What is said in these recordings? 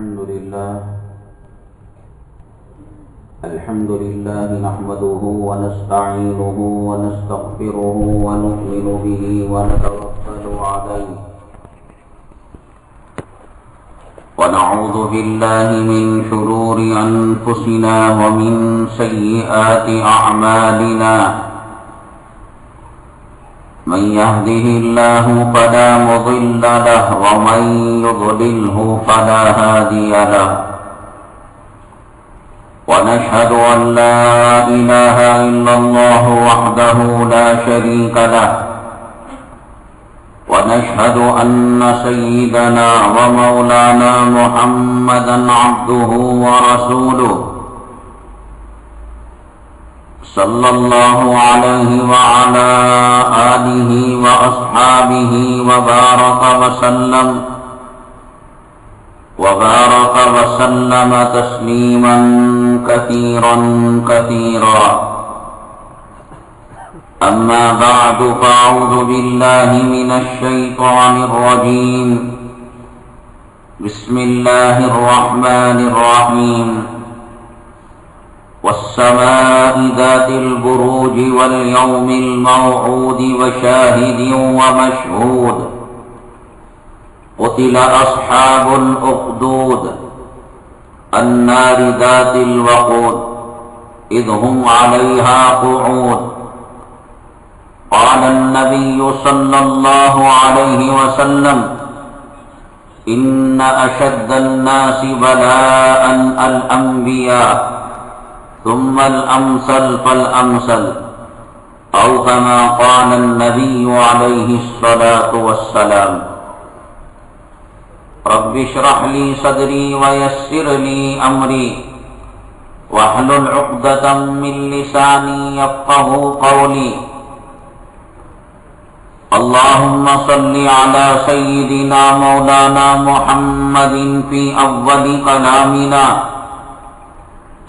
الحمد لله نحمده ونستعينه ونستغفره ونؤمن به ونتوكل عليه ونعوذ بالله من شرور أنفسنا ومن سيئات أعمالنا من يهده الله فلا مضل له ومن يضلله فلا هادي له ونشهد أن لا إله إلا الله وحده لا شريك له ونشهد أن سيدنا ومولانا محمدا عبده ورسوله صلى الله عليه وعلى آله وأصحابه وبارك وسلم تسليما كثيرا كثيرا أما بعد فأعوذ بالله من الشيطان الرجيم بسم الله الرحمن الرحيم والسماء ذات البروج واليوم الموعود وشاهد ومشهود قتل أصحاب الأخدود النار ذات الوقود إذ هم عليها قعود قال النبي صلى الله عليه وسلم إن أشد الناس بلاء الأنبياء ثم الأمثل فالأمثل أو كما قال النبي عليه الصلاة والسلام رب اشرح لي صدري ويسر لي أمري واحلل عقدة من لساني يفقهوا قولي اللهم صل على سيدنا مولانا محمد في أول كلامنا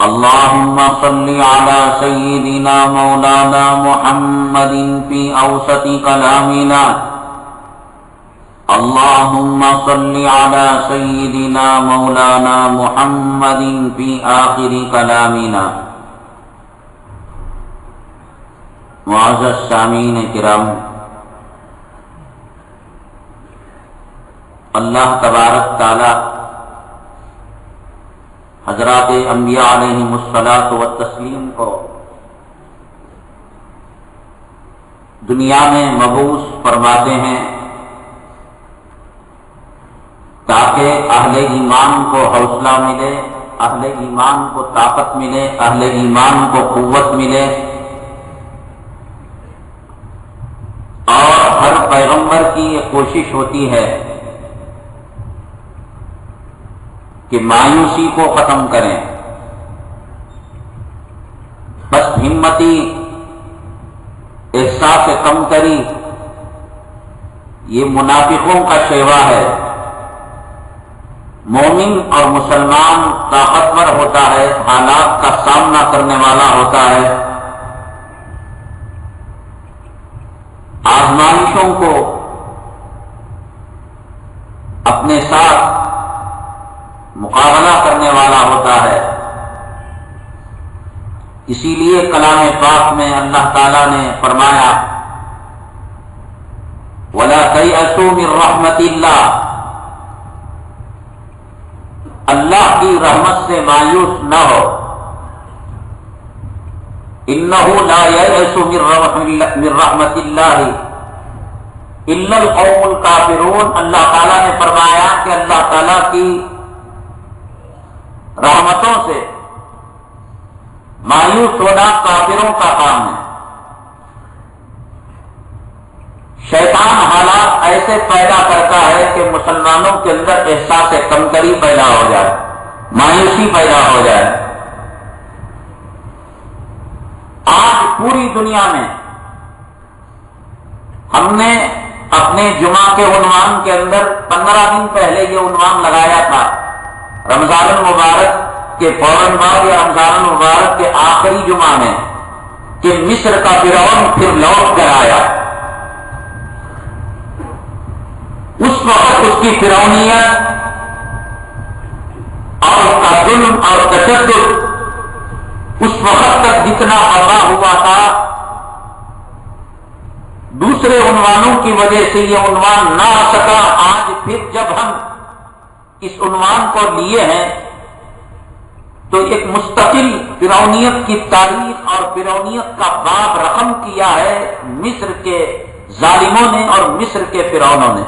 اللهم صل على سيدنا مولانا محمد في أوسط كلامنا اللهم صل على سيدنا مولانا محمد في آخر كلامنا. معزز سامعین کرام، اللہ تبارک تعالی حضرات انبیاء علیہم الصلاۃ والتسلیم کو دنیا میں مبعوث فرماتے ہیں تاکہ اہل ایمان کو حوصلہ ملے، اہل ایمان کو طاقت ملے، اہل ایمان کو قوت ملے، اور ہر پیغمبر کی یہ کوشش ہوتی ہے کہ مایوسی کو ختم کریں، بس ہمتی، احساس کمتری، یہ منافقوں کا شیوا ہے۔ مومن اور مسلمان طاقتور ہوتا ہے، حالات کا سامنا کرنے والا ہوتا ہے، آزمائشوں کو اپنے ساتھ مقابلہ کرنے والا ہوتا ہے۔ اسی لیے کلام پاک میں اللہ تعالی نے فرمایا وَلَا تَيْأَسُوا مِن رَحْمَةِ اللَّهِ، اللہ کی رحمت سے مایوس نہ ہو۔ إِنَّهُ لَا يَيْأَسُ مِن رَحْمَةِ اللَّهِ إِلَّا الْقَوْمُ الْكَافِرُونَ۔ اللہ تعالیٰ نے فرمایا کہ اللہ تعالیٰ کی رحمتوں سے مایوس ہونا کافروں کا کام ہے۔ شیطان حالات ایسے پیدا کرتا ہے کہ مسلمانوں کے اندر احساس کمتری پیدا ہو جائے، مایوسی پیدا ہو جائے۔ آج پوری دنیا میں ہم نے اپنے جمعہ کے عنوان کے اندر 15 دن پہلے یہ عنوان لگایا تھا، رمضان المبارک کے فوراً بعد یا رمضان المبارک کے آخری جمعہ میں، کہ مصر کا فرعون پھر لوٹ کر آیا۔ اس وقت اس کی فرعونیت اور تشدد اس وقت تک جتنا برپا ہوا تھا، دوسرے عنوانوں کی وجہ سے یہ عنوان نہ آ سکا۔ آج پھر جب ہم اس عنوان کو لیے ہیں تو ایک مستقل فرعونیت کی تاریخ اور فرعونیت کا باب رقم کیا ہے مصر کے ظالموں نے اور مصر کے فرعونوں نے۔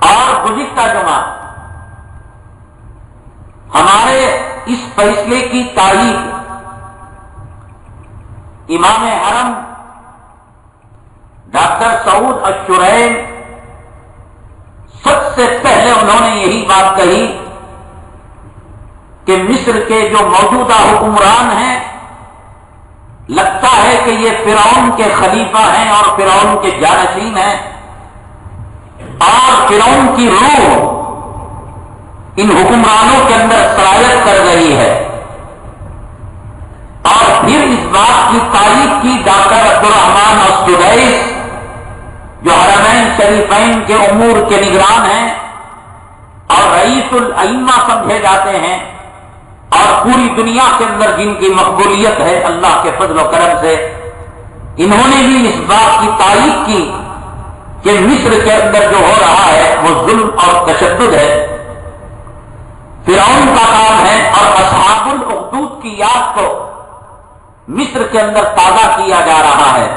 اور گزشتہ جمعہ ہمارے اس فیصلے کی تائید امام حرم ڈاکٹر سعود الشریم سب سے پہلے انہوں نے یہی بات کہی کہ مصر کے جو موجودہ حکمران ہیں لگتا ہے کہ یہ فرعون کے خلیفہ ہیں اور فرعون کے جانشین ہیں، اور فرعون کی روح ان حکمرانوں کے اندر سرایت کر رہی ہے۔ اور پھر اس بات کی تائید کی ڈاکٹر عبدالرحمان السدیس جو حرمین شریفین کے امور کے نگران ہیں اور رئیس الائمہ سمجھے جاتے ہیں، اور پوری دنیا کے اندر جن کی مقبولیت ہے اللہ کے فضل و کرم سے، انہوں نے بھی اس بات کی تائید کی کہ مصر کے اندر جو ہو رہا ہے وہ ظلم اور تشدد ہے، فرعون کا کام ہے، اور اصحاب الاخدود کی یاد کو مصر کے اندر تازہ کیا جا رہا ہے،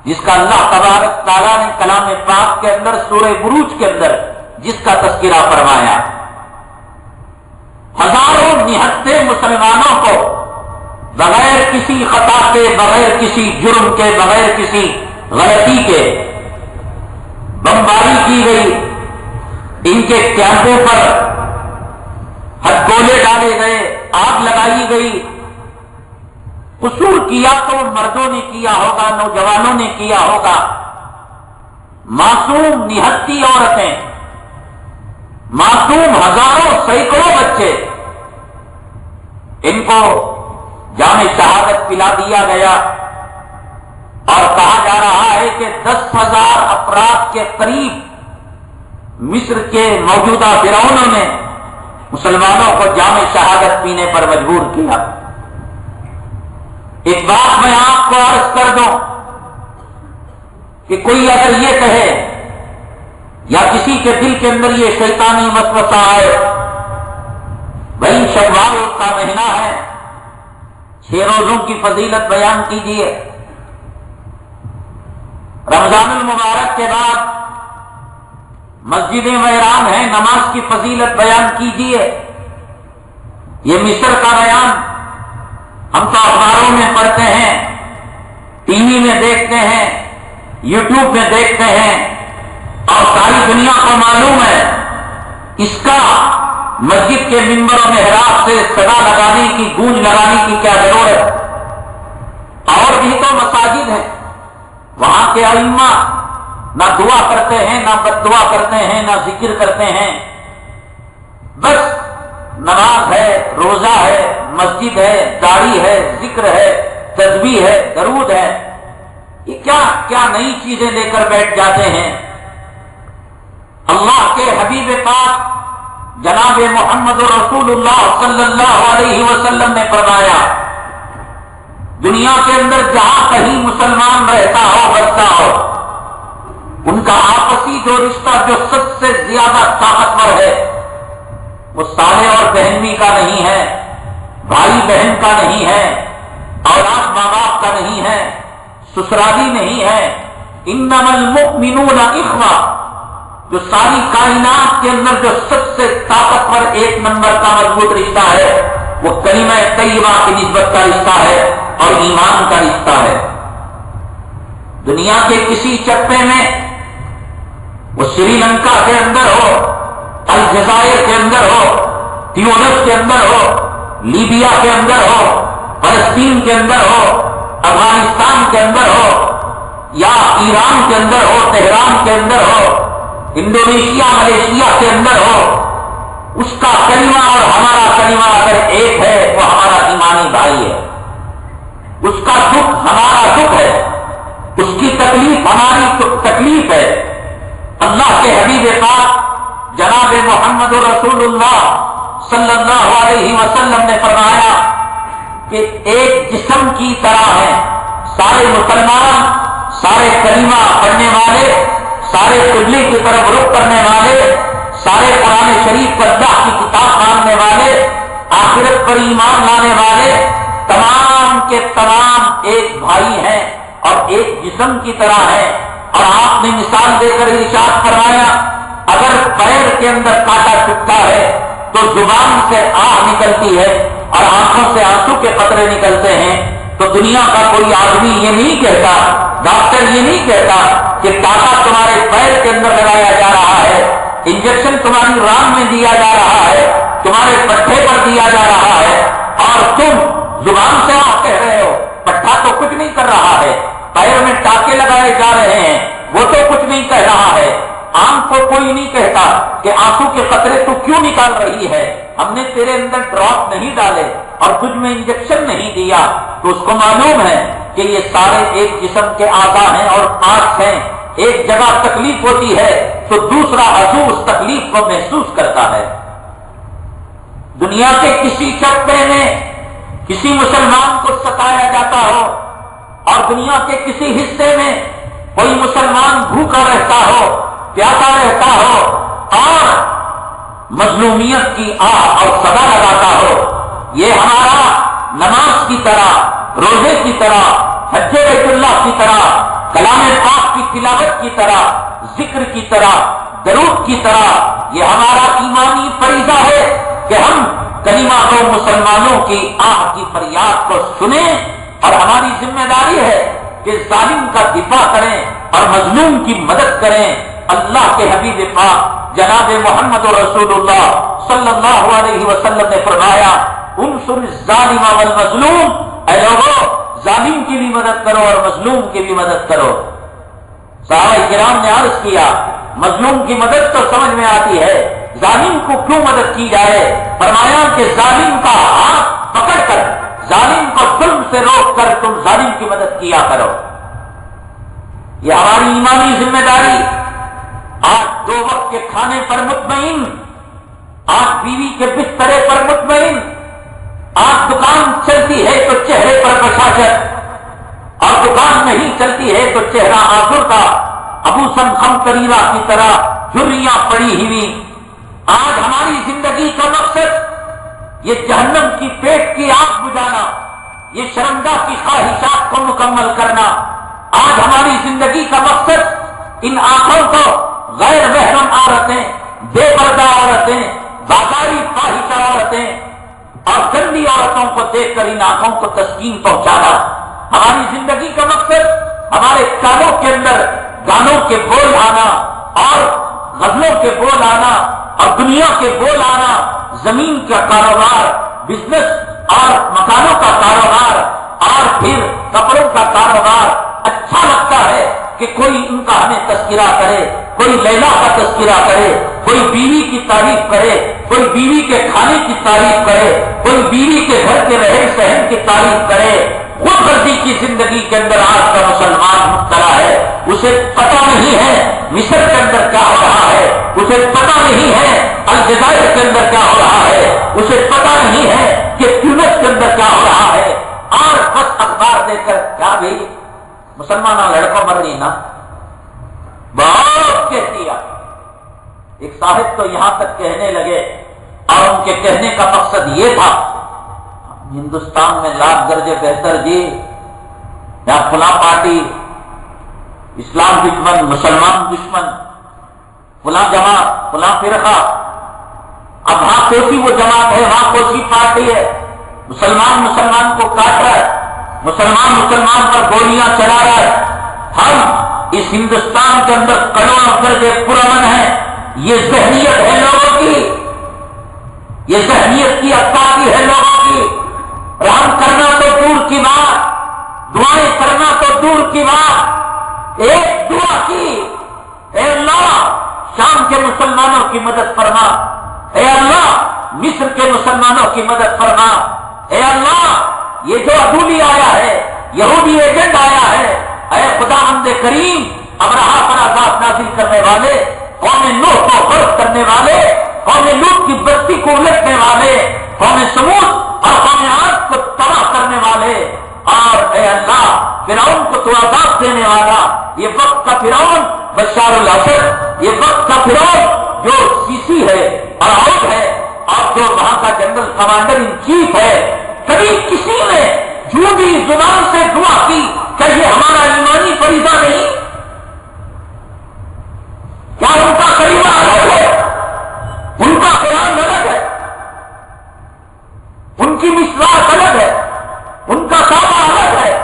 جس کا اللہ تبارک تعالیٰ نے کلام پاک کے اندر سورہ بروج کے اندر جس کا تذکرہ فرمایا۔ ہزاروں نہتے مسلمانوں کو بغیر کسی خطا کے، بغیر کسی جرم کے، بغیر کسی غلطی کے بمباری کی گئی، ان کے کیمپوں پر ہتھگولے ڈالے گئے، آگ لگائی گئی۔ قصور کیا تو مردوں نے کیا ہوگا، نوجوانوں نے کیا ہوگا، معصوم نہتی عورتیں، معصوم ہزاروں سینکڑوں بچے، ان کو جام شہادت پلا دیا گیا، اور کہا جا رہا ہے کہ 10,000 افراد کے قریب مصر کے موجودہ فرعونوں نے مسلمانوں کو جام شہادت پینے پر مجبور کیا۔ ایک بات میں آپ کو عرض کر دوں کہ کوئی اگر یہ کہے یا کسی کے دل کے اندر یہ شیطانی وسوسہ آئے، بھائی شوال کا مہینہ ہے، 6 روزوں کی فضیلت بیان کیجیے، رمضان المبارک کے بعد مسجدیں ویران ہیں، نماز کی فضیلت بیان کیجیے، یہ مصر کا بیان ہم تو اخباروں میں پڑھتے ہیں، ٹی وی میں دیکھتے ہیں، یوٹیوب میں دیکھتے ہیں، اور ساری دنیا کو معلوم ہے اس کا مسجد کے ممبر و محراب سے صدا لگانے کی، گونج لگانے کی کیا ضرورت؟ اور بھی تو مساجد ہیں، وہاں کے ائمہ نہ دعا کرتے ہیں، نہ بد دعا کرتے ہیں، نہ ذکر کرتے ہیں، بس نماز ہے، روزہ ہے، مسجد ہے، داڑھی ہے، ذکر ہے، تسبیح ہے، درود ہے، یہ کیا کیا نئی چیزیں لے کر بیٹھ جاتے ہیں۔ اللہ کے حبیب پاک جناب محمد رسول اللہ صلی اللہ علیہ وسلم نے فرمایا، دنیا کے اندر جہاں کہیں مسلمان رہتا ہو، بستا ہو، ان کا آپسی جو رشتہ جو سب سے زیادہ طاقتور ہے وہ سالے اور بہنوی کا نہیں ہے، بھائی بہن کا نہیں ہے، اولاد ماں باپ کا نہیں ہے، سسرالی نہیں ہے، انما المؤمنون اخوہ، جو ساری کائنات کے اندر جو سب سے طاقتور 1 نمبر کا مضبوط رشتہ ہے وہ کلمہ طیبہ کی نسبت کا رشتہ ہے اور ایمان کا رشتہ ہے۔ دنیا کے کسی چپے میں، وہ سری لنکا کے اندر ہو، الجزائر کے اندر ہو، تیونس کے اندر ہو، لیبیا کے اندر ہو، فلسطین کے اندر ہو، افغانستان کے اندر ہو، یا ایران کے اندر ہو، تہران کے اندر ہو، انڈونیشیا ملیشیا کے اندر ہو، اس کا کلمہ اور ہمارا کلمہ اگر ایک ہے وہ ہمارا ایمانی بھائی ہے، اس کا دکھ ہمارا دکھ ہے، اس کی تکلیف ہماری تکلیف ہے۔ اللہ کے حبیب پاک جناب محمد رسول اللہ صلی اللہ علیہ وسلم نے فرمایا کہ ایک جسم کی طرح ہے سارے مسلمان، سارے کلمہ پڑھنے والے، سارے قبلے کی طرف رخ کرنے والے، سارے قرآن شریف پر اللہ کی کتاب ماننے والے، آخرت پر ایمان لانے والے، تمام کے تمام ایک بھائی ہیں اور ایک جسم کی طرح ہے۔ اور آپ نے مثال دے کر ارشاد فرمایا اگر پیر کے اندر کانٹا چبھتا ہے تو زبان سے آہ نکلتی ہے اور آنکھوں سے آنسو کے قطرے نکلتے ہیں، تو دنیا کا کوئی آدمی یہ نہیں کہتا، ڈاکٹر یہ نہیں کہتا کہ کانٹا تمہارے پیر کے اندر لگایا جا رہا ہے، انجیکشن تمہاری ران میں دیا جا رہا ہے، تمہارے پٹھے پر دیا جا رہا ہے، اور تم زبان سے آہ کہہ رہے ہو۔ پٹھا تو کچھ نہیں کر رہا ہے، پیر میں ٹانکے لگائے جا رہے ہیں، وہ تو کچھ نہیں کہہ رہا ہے۔ آنکھ کو کوئی نہیں کہتا کہ آنسو کے قطرے تو کیوں نکال رہی ہے، ہم نے تیرے اندر ڈراپ نہیں ڈالے اور تجھ میں انجیکشن نہیں دیا، تو اس کو معلوم ہے کہ یہ سارے ایک جسم کے اعضاء ہیں اور پارٹس ہیں۔ ایک جگہ تکلیف ہوتی ہے تو دوسرا عضو اس تکلیف کو محسوس کرتا ہے۔ دنیا کے کسی شعبے میں کسی مسلمان کو ستایا جاتا ہو اور دنیا کے کسی حصے میں کوئی مسلمان بھوکا رہتا ہو، پیاسا رہتا ہو اور مظلومیت کی آہ اور صدا لگاتا ہو، یہ ہمارا نماز کی طرح، روزے کی طرح، حج بیت اللہ کی طرح، کلام پاک کی تلاوت کی طرح، ذکر کی طرح، درود کی طرح، یہ ہمارا ایمانی فریضہ ہے کہ ہم کلمہ گو مسلمانوں کی آہ کی فریاد کو سنیں، اور ہماری ذمہ داری ہے کہ ظالم کا دفاع کریں اور مظلوم کی مدد کریں۔ اللہ کے حبیب پاک جناب محمد رسول اللہ صلی اللہ علیہ وسلم نے فرمایا انصر الظالم والمظلوم، اے لوگوں ظالم کی بھی مدد کرو اور مظلوم کی بھی مدد کرو۔ صحابہ کرام نے عرض کیا مظلوم کی مدد تو سمجھ میں آتی ہے، ظالم کو کیوں مدد کی جائے؟ فرمایا کہ ظالم کا ہاتھ پکڑ کر، ظالم کو ظلم سے روک کر تم ظالم کی مدد کیا کرو۔ یہ ہماری ایمانی ذمہ داری۔ آج 2 وقت کے کھانے پر مطمئن، آج بیوی کے بسترے پر مطمئن، آج دکان چلتی ہے تو چہرے پر بشاشت، اور دکان نہیں چلتی ہے تو چہرہ آزردہ ابو سمخم کریرہ کی طرح جھریاں پڑی ہوئی۔ آج ہماری زندگی کا مقصد یہ جہنم کی پیٹ کی آگ بجھانا، یہ شرمگاہ کی خواہشات کو مکمل کرنا۔ آج ہماری زندگی کا مقصد ان آنکھوں کو غیر محرم عورتیں، بے پردہ عورتیں، بازاری فاحشہ عورتیں اور گندی عورتوں کو دیکھ کر ان آنکھوں کو تسکین پہنچانا۔ ہماری زندگی کا مقصد ہمارے کانوں کے اندر گانوں کے بول آنا اور غزلوں کے بول آنا اور دنیا کے بول آنا، زمین کا کاروبار، بزنس اور مکانوں کا کاروبار اور پھر کپڑوں کا کاروبار۔ اچھا لگتا ہے کہ کوئی ان کا ہمیں تذکرہ کرے، کوئی لیلا کا تذکرہ کرے، کوئی بیوی کی تعریف کرے، کوئی بیوی کے کھانے کی تعریف کرے، کوئی بیوی کے گھر کے رہن سہن کی تعریف کرے۔ خود غرضی کی زندگی کے اندر آج کا مسلمان مبتلا ہے، اسے پتہ نہیں ہے مصر کے اندر کیا ہو رہا ہے، اسے پتہ نہیں ہے الجزائر کے اندر کیا ہو رہا ہے، اسے پتہ نہیں ہے کہ تیونس کے اندر کیا ہو رہا ہے، اور بس اخبار دے کر کیا بھی مسلمانہ لڑکا مر رہی نا بہت کہہ دیا۔ ایک صاحب تو یہاں تک کہنے لگے اور ان کے کہنے کا مقصد یہ تھا ہندوستان میں لاکھ درجے بہتر جی، یا فلاں پارٹی اسلام دشمن، مسلمان دشمن، فلاں جماعت، فلاں فرقہ، اب وہاں کوسی وہ جماعت ہے، وہاں کوسی پارٹی ہے، مسلمان کو کاٹ رہا ہے، مسلمان پر گولیاں چلا رہا ہے۔ ہم اس ہندوستان کے اندر کروڑوں درجے پرامن ہیں، یہ ذہنیت ہے لوگوں کی، یہ ذہنیت کی عکاسی ہے لوگوں کی۔ رحم کرنا تو دور کی بات، دعائیں کرنا تو دور کی بات، ایک دعا کی، اے اللہ شام کے مسلمانوں کی مدد فرما، اے اللہ مصر کے مسلمانوں کی مدد فرما، اے اللہ یہ جو عدولی آیا ہے، یہودی ایجنٹ آیا ہے، اے خداوند کریم ابرہا پر عذاب نازل کرنے والے، قوم نوح کو غرق کرنے والے، فرعون کو تو عذاب دینے والا، یہ وقت کا فرعون بشار الاسد، یہ وقت کا فرعون جو سیسی ہے اور آؤٹ ہے اور جو وہاں کا جنرل کمانڈر ان چیف ہے، کبھی کسی نے جھوٹی زبان سے دعا کی کہ یہ ہمارا ایمانی فریضہ نہیں؟ کیا ان کا کلمہ الگ ہے؟ ان کا قرآن الگ ہے، ان کی مصراعات الگ ہے، ان کا کعبہ الگ ہے؟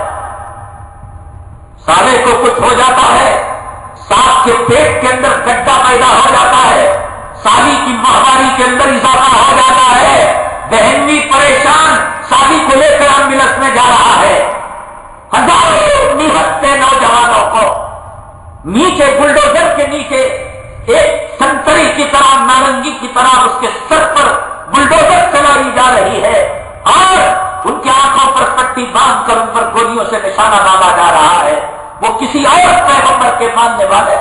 سالے کو کچھ ہو جاتا ہے، سانپ کے پیٹ کے اندر گڈھا پیدا ہو جاتا ہے، سالی کی ماہواری کے اندر اضافہ ہو جاتا ہے، بہن بھی پریشان شادی کو لے کر ایمبولینس میں جا رہا ہے، ہزاروں نہتے نوجوانوں کو نیچے بلڈوزر کے نیچے ایک سنتری کی طرح نارنگی کی طرح اس کے سر پر بلڈوزر چلائی جا رہی ہے اور ان کی آنکھوں پر پٹی باندھ کر ان پر گولیوں سے نشانہ باندھا جا رہا ہے۔ وہ کسی اور پیغمبر کے ماننے والے،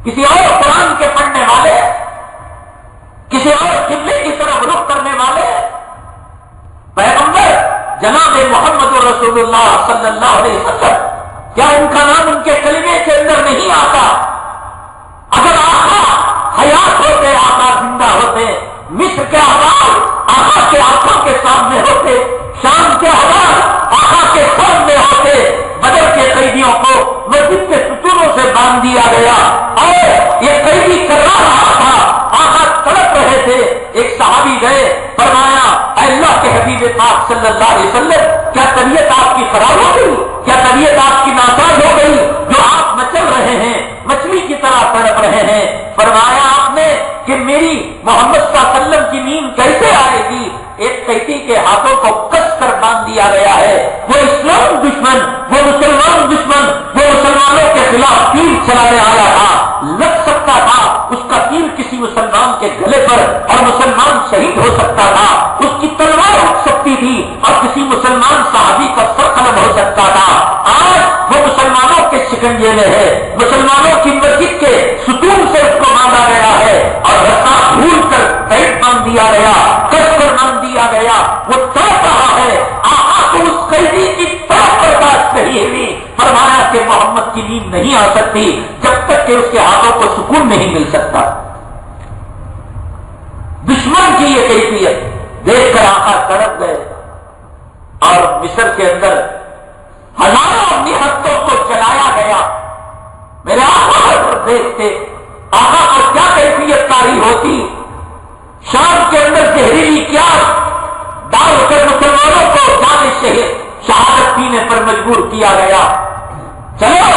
کسی اور قرآن کے پڑھنے والے، کسی اور قبلے کی طرف رخ کرنے والے پیغمبر جناب محمد رسول اللہ صلی اللہ علیہ وسلم، کیا ان کا نام ان کے کلمے کے اندر نہیں آتا؟ اگر آقا حیات ہوتے، آقا زندہ ہوتے، مصر کے احوال آقا کے آنکھوں کے سامنے ہوتے، شام کے احوال آقا کے سامنے ہوتے، بدر کے قیدیوں کو مسجد کے ستونوں سے باندھ دیا گیا اور یہ قیدی کرا رہا تھا، آقا تڑپ رہے تھے، ایک صحابی گئے، فرمایا اے اللہ کے حبیب پاک صلی اللہ علیہ وسلم، کیا طبیعت آپ کی خراب ہو گئی؟ کیا طبیعت آپ کی ناساز ہو گئی جو آپ مچل رہے ہیں، مچھلی کی طرح تڑپ رہے ہیں؟ فرمایا آپ نے کہ میری محمد صلی اللہ علیہ وسلم کی نیند کیسے آئے گی؟ ایک قیدی کے ہاتھوں کو کس کر باندھ دیا گیا ہے، وہ اسلام دشمن، وہ مسلمان دشمن، وہ مسلمانوں کے خلاف تیر چلانے آیا تھا، لگ سکتا تھا اس کا تیر کسی مسلمان کے گلے پر اور مسلمان شہید ہو سکتا تھا، اس کی تلوار اٹھ سکتی تھی اور کسی مسلمان صحابی کا سر قلم ہو سکتا تھا۔ آج وہ مسلمانوں کے شکنجے میں ہے، مسلمانوں کی مسجد کے ستون سے اس کو باندھا گیا ہے اور رسا بھول کر پیٹ باندھ دیا گیا، کس کر باندھ دیا گیا، وہ تڑپ رہا ہے۔ آقا کو اس قیدی کی طرف برداشت نہیں ہوئی، فرمایا کہ محمد کی نیند نہیں آ سکتی جب تک کہ اس کے ہاتھوں کو سکون نہیں مل سکتا۔ دشمن کی یہ کیفیت دیکھ کر آقا تڑپ گئے اور مصر کے اندر ہزاروں نہتوں کو جلایا گیا۔ میرے آقا دیکھتے آقا کو کیا کیفیت طاری ہوتی، شام کے اندر زہریلی پیاس ڈال کر مسلمانوں کو جان شہادت پینے پر مجبور کیا گیا۔ چلو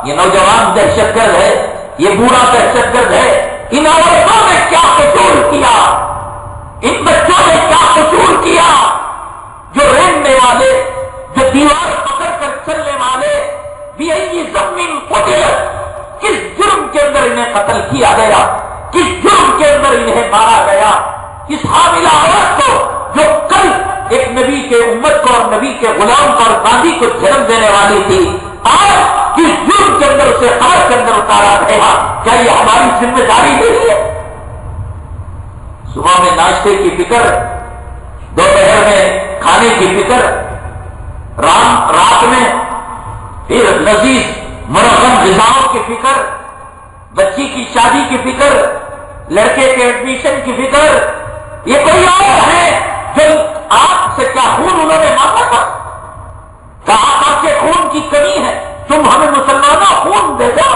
یہ نوجوان دہشت گرد ہے، یہ بوڑھا دہشت گرد ہے، ان عورتوں نے کیا قصور کیا، ان بچوں نے کیا قصور کیا جو ریننے والے، جو دیوار پکڑ کر چلنے والے، بھی زمین قتلت، کس جرم کے اندر انہیں قتل کیا گیا، کس جرم کے اندر انہیں مارا گیا؟ اس حاملہ عورت کو جو کل ایک نبی کے امت کو اور نبی کے غلام کو اور گاندھی کو جنم دینے والی تھی، آج کس جرم کے اندر اسے قبر کے اندر اتارا گیا؟ کیا یہ ہماری ذمہ داری نہیں ہے؟ صبح میں ناشتے کی فکر، دوپہر میں کھانے کی فکر، رات میں پھر لذیذ مرغم غذاؤں کی فکر، بچی کی شادی کی فکر، لڑکے کے ایڈمیشن کی فکر۔ یہ کوئی اور ہے جو آپ سے کیا خون انہوں نے مانگا تھا؟ کہا آپ کے خون کی کمی ہے، تم ہمیں مسلمانوں خون دے دو،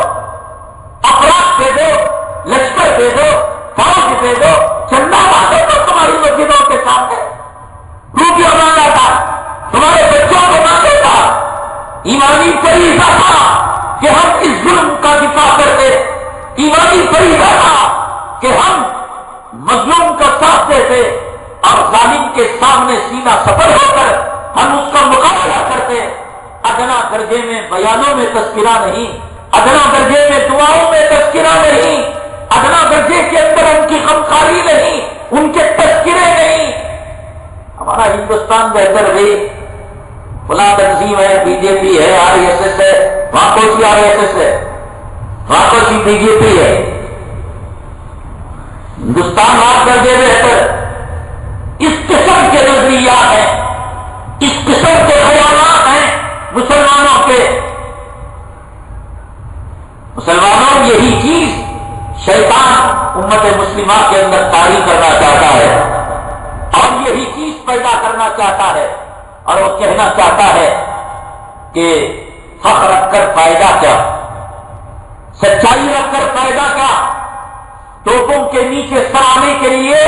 افراد دے دو، لشکر دے دو، فوج دے دو، چندہ بانٹے تو تمہاری مسجدوں کے سامنے روپیہ مانگا تھا، تمہارے بچوں کو مانگے تھا۔ ایمانی فریضہ تھا کہ ہم اس ظلم کا دفاع کرتے، ایمانی فریضہ تھا کہ ہم مظلوم کا ساتھ دیتے اور ظالم کے سامنے سینہ سفر ہو کر ہم اس کا مقابلہ کرتے۔ ادنا درجے میں بیانوں میں تذکرہ نہیں، ادنا درجے میں دعاؤں میں تذکرہ نہیں، ادنا درجے کے اندر ان کی غمخواری نہیں، ان کے تذکرے نہیں۔ ہمارا ہندوستان بہتر بھی فلاں تنظیم ہے، بی جے پی ہے، آر ایس ایس ہے، وہاں کون سی آر ایس ایس ہے، وہاں کون سی بی جے پی ہے۔ ہندوستان بات کر دے بہتر، اس قسم کے نظریات ہیں، اس قسم کے خیالات ہیں امت مسلمہ کے اندر طاری کرنا چاہتا ہے اور یہی چیز پیدا کرنا چاہتا ہے، اور وہ کہنا چاہتا ہے کہ حق رکھ کر فائدہ کیا، سچائی رکھ کر فائدہ کیا، توپوں کے نیچے سرانے کے لیے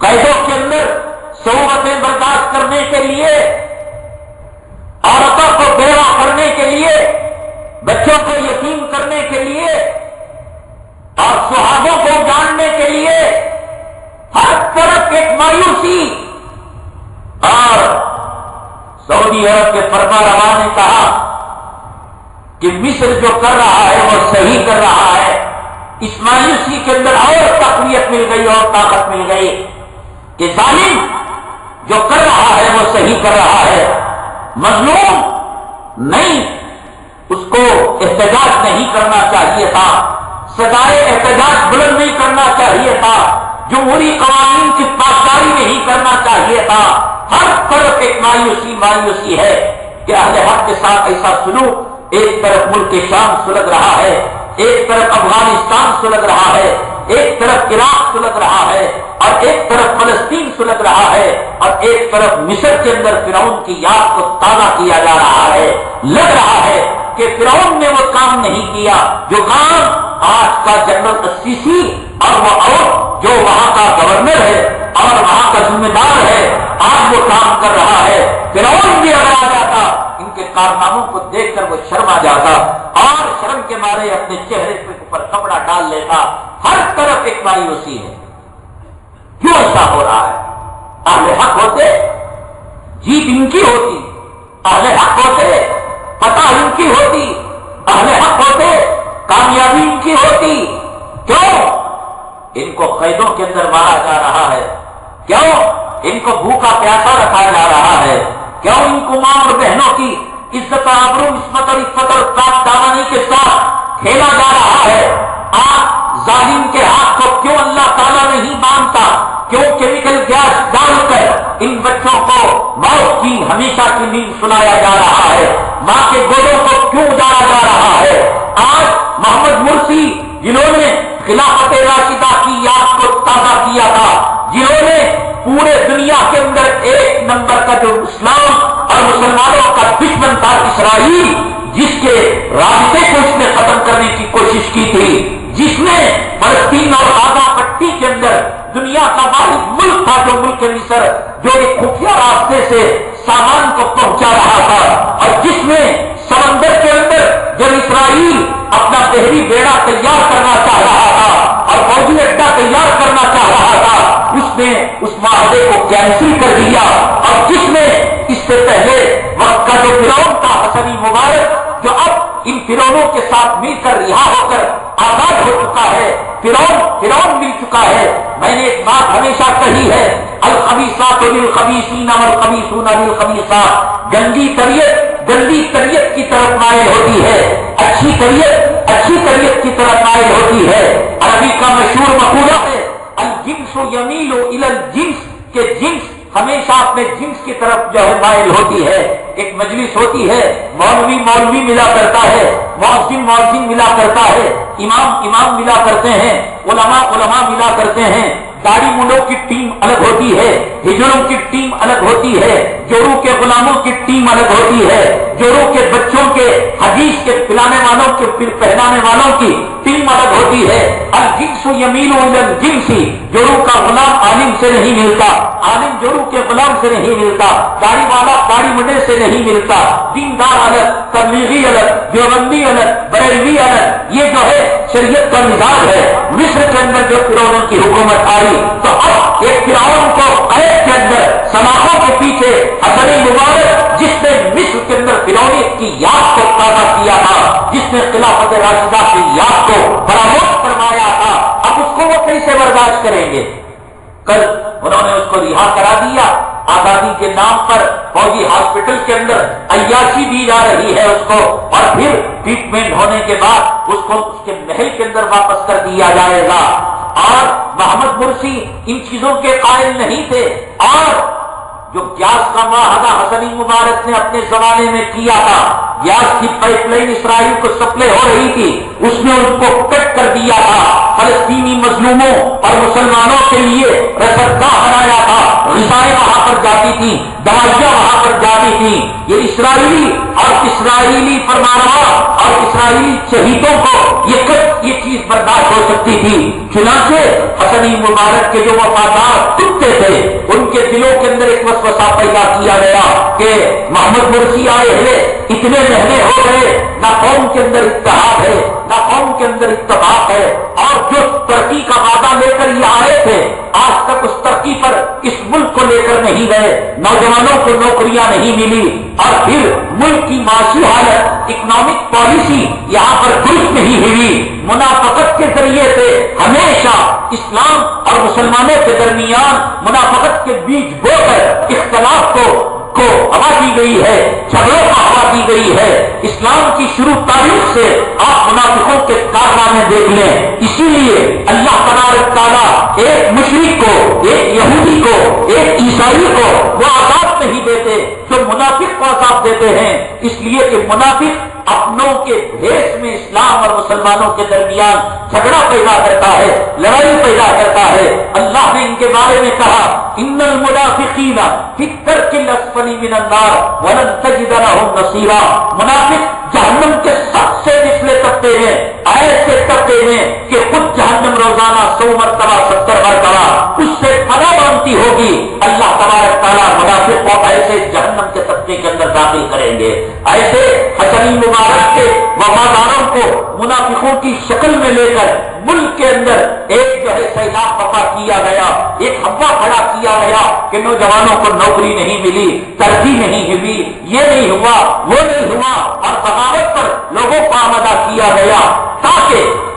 قیدوں کے اندر صعوبتیں برداشت کرنے کے لیے، عورتوں کو بیوہ کرنے کے لیے، بچوں کو یتیم کرنے کے لیے اور سہاگوں کو جاننے کے لیے ہر طرف ایک مایوسی۔ اور سعودی عرب کے فرما روا نے کہا کہ مصر جو کر رہا ہے وہ صحیح کر رہا ہے، اس مایوسی کے اندر اور تقویت مل گئی اور طاقت مل گئی کہ ظالم جو کر رہا ہے وہ صحیح کر رہا ہے، مظلوم نہیں، اس کو احتجاج نہیں کرنا چاہیے تھا، صدائے احتجاج بلند نہیں کرنا چاہیے تھا، جمہوری قوانین کی پاسداری نہیں کرنا چاہیے تھا۔ ہر طرف ایک مایوسی ہے کہ اہل حق کے ساتھ ایسا سلوک، ایک طرف ملک شام سلگ رہا ہے، ایک طرف افغانستان سلگ رہا ہے، ایک طرف عراق سلگ رہا ہے، اور ایک طرف فلسطین سلگ رہا ہے، اور ایک طرف مصر کے اندر فرعون کی یاد کو تازہ کیا جا رہا ہے۔ لگ رہا ہے کہ فرعون نے وہ کام نہیں کیا جو کام آج کا جنرل السیسی اور جو وہاں کا گورنر ہے اور وہاں کا ذمہ دار ہے، آج وہ کام کر رہا ہے۔ فرعون بھی اگر آ جاتا ان کے کارناموں کو دیکھ کر وہ شرما جاتا اور شرم کے مارے اپنے چہرے کے اوپر کپڑا ڈال لیتا۔ ہر طرف ایک مایوسی ہے، کیوں ایسا ہو رہا ہے؟ اہل حق ہوتے جیت ان کی ہوتی، اہل حق ہوتے فتح ان کی ہوتی، اہل حق ہوتے کامیابی ان کی ہوتی۔ کیوں ان کو قیدوں کے اندر مارا جا رہا ہے؟ کیوں ان کو بھوکا پیاسا رکھا جا رہا ہے؟ کیوں ان کو ماں اور بہنوں کی عزت اور آبرو، عصمت اور عفت اور پاک دامنی کے ساتھ کھیلا جا رہا ہے؟ آپ ظالم کے ہاتھ کو کیوں اللہ تعالیٰ نہیں مانتا؟ کیوں کیمیکل گیس ڈال کر ان بچوں کو موت کی ہمیشہ کی نیند سنایا جا رہا ہے؟ ماں کے گودوں کو کیوں اجاڑا جا رہا ہے؟ آج محمد مرسی جنہوں نے خلافت راشدہ کی یاد کو تازہ کیا تھا، جنہوں نے پورے دنیا کے اندر ایک نمبر کا جو اسلام اور مسلمانوں کا دشمن تھا اسرائیل، جس کے رابطے کو اس نے ختم کرنے کی کوشش کی تھی، جس نے فلسطین اور غزہ پٹی کے اندر دنیا کا واحد ملک تھا جو ملک مصر، جو ایک خفیہ راستے سے سامان کو پہنچا رہا تھا، اور جس نے سمندر کے اندر جب اسرائیل اپنا بحری بیڑا تیار کرنا چاہ رہا تھا اور فوجی اڈا تیار کرنا چاہ رہا تھا، اس نے اس معاہدے کو کینسل کر دیا، اور جس نے اس سے پہلے وقت کا جو فرعون تھا حسنی مبارک، جو اب ان فرعونوں کے ساتھ مل کر رہا ہو کر آزاد ہو چکا ہے، فرعون مل چکا ہے۔ میں نے ایک بات ہمیشہ کہی ہے، الخبیثات للخبیثین والخبیثون للخبیثات، گندی طبیعت کی طرف مائل ہوتی ہے، اچھی طبیعت کی طرف مائل ہوتی ہے۔ عربی کا مشہور مقولہ ہے الجنس یمیل الی الجنس، کہ جنس ہمیشہ اپنے جنس کی طرف جو ہے مائل ہوتی ہے۔ ایک مجلس ہوتی ہے، مولوی ملا کرتا ہے، مؤذن ملا کرتا ہے، امام ملا کرتے ہیں، علماء ملا کرتے ہیں، داڑھی منڈوں کی ٹیم الگ ہوتی ہے، ہجڑوں کی ٹیم الگ ہوتی ہے، جورو کے غلاموں کی ٹیم الگ ہوتی ہے، جورو کے بچوں کے حدیث کے پلانے والوں کے پہنانے والوں کی ٹیم الگ ہوتی ہے۔ الجنس یمیل الی الجنس، جورو کا غلام عالم سے نہیں ملتا، عالم جورو کے غلام سے نہیں ملتا، داڑھی والا داڑھی منڈے سے نہیں ملتا، دیندار الگ، تبلیغی الگ، دیوبندی الگ، بریلوی الگ، یہ جو ہے شریعت کا مزاج ہے۔ مصر کے اندر جو فرعون کی حکومت آئی تو اب ایک فرعون کو قید کے اندر سلاخوں کے پیچھے حسنی مبارک، جس نے مصر کے اندر فرعونیت کی یاد کو تازہ کیا تھا، جس نے خلافت راشدہ کی یاد کو فراموش فرمایا تھا، اب اس کو وہ کیسے برداشت کریں گے؟ کل انہوں نے اس کو رہا کرا دیا، آزادی کے نام پر فوجی ہاسپٹل کے اندر عیاشی دی جا رہی ہے اس کو، اور پھر ٹریٹمنٹ ہونے کے بعد اس کو اس کے محل کے اندر واپس کر دیا جائے گا۔ اور محمد مرسی ان چیزوں کے قائل نہیں تھے، اور جو گیس کا معاہدہ حسنی مبارک نے اپنے زمانے میں کیا تھا، گیس کی پائپ لائن اسرائیل کو سپلائی ہو رہی تھی، اس نے ان کو کٹ کر دیا تھا، فلسطینی مظلوموں اور مسلمانوں کے لیے رسدگاہ بنایا تھا، غذائیں وہاں پر جاتی تھیں، دوائیاں وہاں پر جاتی تھیں۔ یہ اسرائیلی اور اسرائیلی فرمانروا اور اسرائیلی شہیدوں کو یہ چیز برداشت ہو سکتی تھی، چنانچہ حسنی مبارک کے جو وفادار کتے تھے ان کے دلوں کے اندر ایک وسوسہ پیدا کیا گیا کہ محمد مرسی آئے ہیں، اتنے مہینے ہو گئے، نہ قوم کے اندر اتحاد ہے، نہ قوم کے اندر اتفاق ہے، اور جو ترقی کا وعدہ لے کر یہ آئے تھے آج تک اس ترقی پر اس ملک کو لے کر نہیں گئے، نوجوانوں کو نوکریاں نہیں ملی، اور پھر ملک کی معاشی حالت، اکنامک پالیسی یہاں پر درست نہیں ہوئی۔ منافقت کے ذریعے سے ہمیشہ اسلام اور مسلمانوں کے درمیان منافقت کے بیج بو کر اختلاف کو ہوا دی گئی ہے، جھگڑوں کو ہوا دی گئی ہے۔ اسلام کی شروع تاریخ سے آپ منافقوں کے کارنامے دیکھ لیں۔ اسی لیے اللہ تبارک تعالیٰ ایک مشرک کو، ایک یہودی کو، ایک عیسائی کو وہ عذاب نہیں دیتے جو منافق کو عذاب دیتے ہیں، اس لیے کہ منافق اپنوں کے بھیس میں اسلام اور مسلمانوں کے درمیان جھگڑا پیدا کرتا ہے، لڑائی پیدا کرتا ہے۔ اللہ نے ان کے بارے میں کہا ان المنافقین فی الدرک الاسفل من النار ولن تجد لهم نصیرا، منافق جہنم کے سب سے نچلے طبقے میں، ایسے طبقے میں کہ خود جہنم روزانہ 100 مرتبہ 70 مرتبہ اس سے پناہ مانگتی ہوگی۔ اللہ تبارک تعالیٰ منافق کو ایسے جہنم کے طبقے کے اندر داخل کریں گے۔ ایسے حسنی مبارک کے وفاداروں کو منافقوں کی شکل میں لے کر ملک کے اندر ایک جو ہے سیلاب برپا کیا گیا، ایک ہوا کھڑا کیا گیا کہ نوجوانوں کو نوکری نہیں ملی، ترقی نہیں ہوئی، یہ نہیں ہوا، وہ نہیں ہوا، اور بغاوت پر لوگوں کو آمادہ کیا گیا تاکہ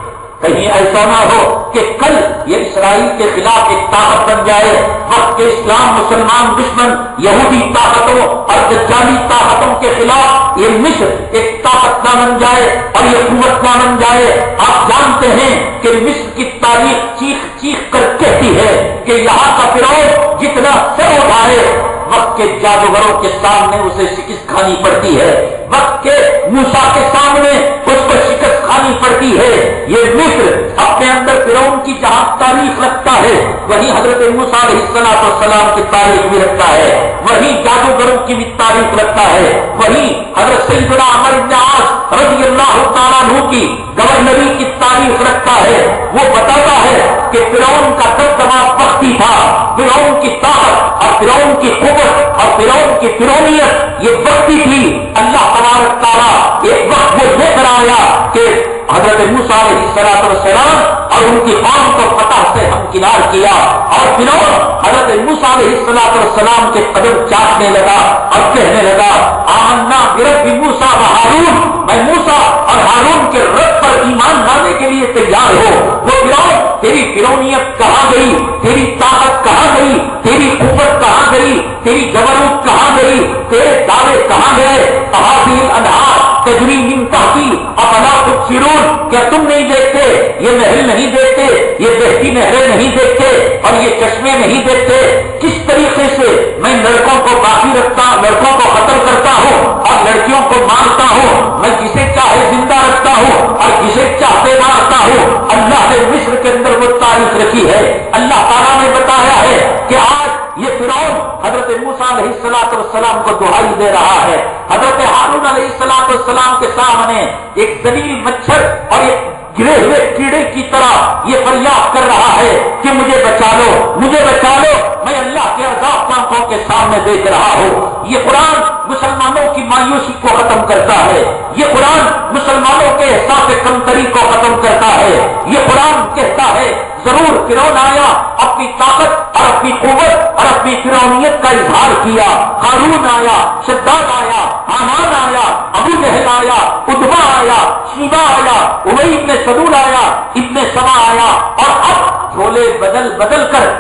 کہیں ایسا نہ ہو کہ کل یہ اسرائیل کے خلاف ایک طاقت بن جائے، وقت کے اسلام مسلمان دشمن یہودی طاقتوں اور دجالی طاقتوں کے خلاف یہ مصر ایک طاقت نہ بن جائے اور یہ قوت نہ بن جائے۔ آپ جانتے ہیں کہ مصر کی تاریخ چیخ چیخ کر کہتی ہے کہ یہاں کا فرعون جتنا سر اٹھائے وقت کے جادوگروں کے سامنے اسے شکست کھانی پڑتی ہے، وقت کے موسیٰ کے سامنے اس کو شکست کھانی پڑتی ہے۔ یہ مصر اپنے اندر فرعون کی جہاں تاریخ رکھتا ہے وہی حضرت موسیٰ علیہ السلام کی تاریخ بھی رکھتا ہے، وہی جادوگروں کی بھی تاریخ رکھتا ہے، وہی حضرت سیدنا عمر بن عاص رضی اللہ تعالیٰ عنہ کی گورنری کی تاریخ رکھتا ہے۔ وہ بتاتا ہے کہ فرعون کا دبدبا وقتی تھا، فرعون کی طاقت اور فرعون کی قوت اور فرعون کی فرعونیت یہ وقتی تھی۔ اللہ تبارک تعالیٰ ایک وقت وہ لے کر آیا کہ حضرت موسیٰ علیہ السلام اور ان کی قوم کو فتح سے ہمکنار کیا، اور فرعون حضرت موسیٰ علیہ السلام کے قدم چاٹنے لگا اور کہنے لگا آمنا برب موسیٰ و ہارون، میں موسیٰ اور ہارون کے رب پر ایمان لانے کے لیے تیار ہو۔ وہ فرعون تیری فرعونیت کہاں گئی، تیری طاقت کہاں گئی، تیری قوت کہاں گئی، تیری جبروت کہاں گئی، تیرے دعوے کہاں گئے؟ تحابیل انہار تجری من تحتی افلا تبصرون، کیا تم نہیں دیکھتے؟ یہ محل نہیں دیکھتے، یہ بہتی نہریں نہیں دیکھتے، اور یہ چشمے نہیں دیکھتے؟ کس طریقے سے میں لڑکوں کو باقی رکھتا، لڑکوں کو قتل کرتا ہوں اور لڑکیوں کو مارتا ہوں، میں جسے چاہے زندہ رکھتا ہوں اور جسے چاہتے مارتا ہوں۔ اللہ نے مصر کے اندر وہ تاریخ رکھی ہے۔ اللہ تعالیٰ نے بتایا ہے کہ آج یہ فرعون حضرت موسیٰ علیہ السلام کو دہائی دے رہا ہے، حضرت ہارون علیہ السلام کے سامنے ایک ذلیل مچھر اور ایک گرے ہوئے کیڑے کی طرح یہ فریاد کر رہا ہے کہ مجھے بچا لو، مجھے بچا لو، میں اللہ کے عذاب کی آنکھوں کے سامنے دیکھ رہا ہوں۔ یہ قرآن مسلمانوں کی مایوسی کو ختم کرتا ہے، یہ قرآن مسلمانوں کے احساس کمتری کو ختم کرتا ہے۔ یہ قرآن کہتا ہے ضرور فرعون آیا، اپنی طاقت اور اپنی قوت اور اپنی فرعونیت کا اظہار کیا، قارون آیا، شداد آیا، حامان آیا، ابو جہل آیا، ادبا آیا، شیبا آیا، ابی ابن سلول آیا، ابن سبا آیا، اور اب جھولے بدل بدل کر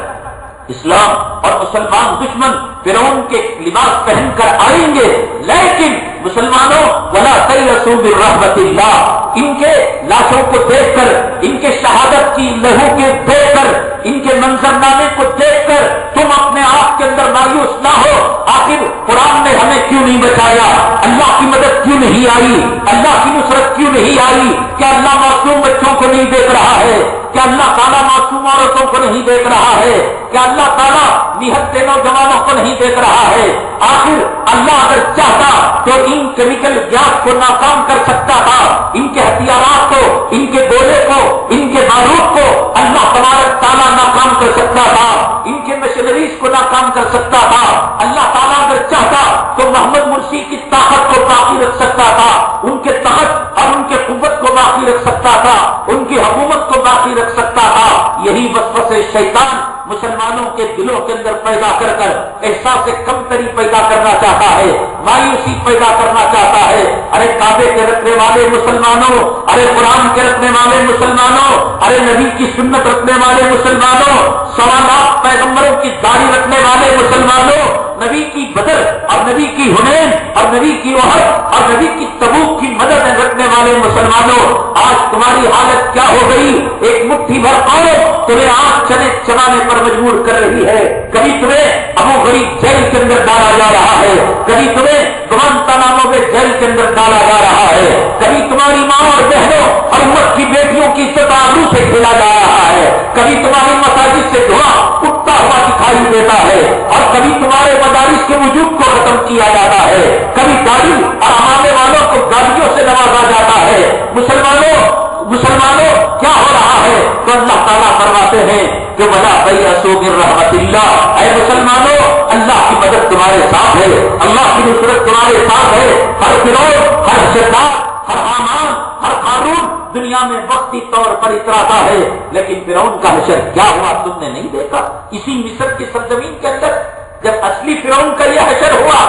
اسلام اور مسلمان دشمن فرعون کے لباس پہن کر آئیں گے، لیکن مسلمانوں ولا تیأسوا من رحمت اللہ، ان کے لاشوں کو دیکھ کر، ان کے شہادت کی لہو کے دیکھ کر، ان کے منظرنامے کو دیکھ کر تم اپنے آپ کے اندر مایوس نہ ہو، آخر قرآن نے ہمیں کیوں نہیں بچایا؟ اللہ کی مدد کیوں نہیں آئی؟ اللہ کی نصرت کیوں نہیں آئی؟ کیا اللہ معصوم بچوں کو نہیں دیکھ رہا ہے؟ کیا اللہ تعالیٰ معصوم عورتوں کو نہیں دیکھ رہا ہے؟ کیا اللہ تعالیٰ نہتے نوجوانوں کو نہیں دیکھ رہا ہے؟ آخر اللہ اگر چاہتا تو ان کیمیکل گیس کو ناکام کر سکتا تھا، ان کے ہتھیارات کو، ان کے گولے کو، ان کے بارود کو اللہ تبارک تعالیٰ ناکام کر سکتا تھا، ان کے مشنریز کو ناکام کر سکتا تھا۔ اللہ تعالیٰ اگر چاہتا تو محمد مرسی کی طاقت کو باقی رکھ سکتا تھا، ان کے طاقت اور ان کے قوت کو باقی رکھ سکتا تھا، ان کی حکومت کو باقی رکھ سکتا تھا۔ یہی وسوسے شیطان مسلمانوں کے دلوں کے اندر پیدا کر احساس کمتری پیدا کرنا چاہتا ہے، مایوسی پیدا کرنا چاہتا ہے۔ ارے کعبے کے رکھنے والے مسلمانوں، ارے قرآن کے رکھنے والے مسلمانوں، ارے نبی کی سنت رکھنے والے مسلمانوں، 1.25 لاکھ پیغمبروں کی داڑھی رکھنے والے مسلمانوں، نبی کی بدر اور نبی کی حنین اور نبی کی احد اور نبی کی تبوک کی مدد رکھنے والے مسلمانوں، آج تمہاری حالت کیا ہو گئی؟ ایک مٹھی بھر قوم تمہیں آج چلانے پر مجبور کر رہی ہے۔ کبھی تمہیں ابو غریب جیل کے اندر ڈالا جا رہا ہے، کبھی تمہیں گوانتانامو میں جیل کے اندر ڈالا جا رہا ہے، کبھی تمہاری ماں اور بہنوں اور امت کی بیٹیوں کی عزت آبرو سے کھیلا جا رہا ہے، کبھی تمہاری مساجد سے دھواں اٹھتا ہوا دکھائی دیتا ہے، اور کبھی تمہارے مدارس کے وجود کو ختم کیا جاتا ہے، کبھی گاڑی اور آنے والوں کو گاڑیوں سے نوازا جاتا ہے۔ مسلمانوں کیا ہو رہا ہے؟ تو اللہ تعالیٰ فرماتے ہیں کہ وَلَا تَيْأَسُوا مِن رَحْمَتِ اللَّهِ، اے مسلمانوں اللہ کی مدد تمہارے ساتھ ہے، اللہ کی نصرت تمہارے ساتھ ہے۔ ہر فرعون، ہر شیطان، ہر حامان، ہر قارون دنیا میں وقتی طور پر اتراتا ہے، لیکن فرعون کا حشر کیا ہوا تم نے نہیں دیکھا؟ اسی مصر کی سرزمین کے اندر جب اصلی فرعون کا یہ حشر ہوا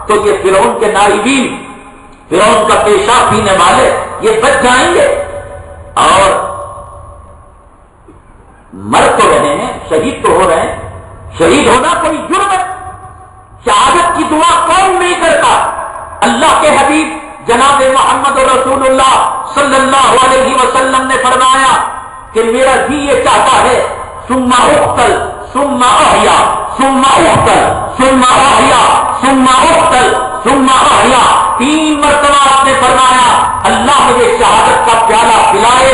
تو یہ فرعون کے نائبین، فرعون کا پیشاب پینے والے یہ بچ جائیں گے اور مر تو رہے ہیں، شہید تو ہو رہے ہیں۔ شہید ہونا کوئی جرم ہے؟ شہادت کی دعا کون نہیں کرتا؟ اللہ کے حبیب جناب محمد رسول اللہ صلی اللہ علیہ وسلم نے فرمایا کہ میرا جی یہ چاہتا ہے ثم اقتل ثم احیا ثم اقتل ثم احیا ثم اقتل ثم احیا، 3 مرتبہ آپ نے فرمایا اللہ مجھے شہادت کا پیالہ پلائے،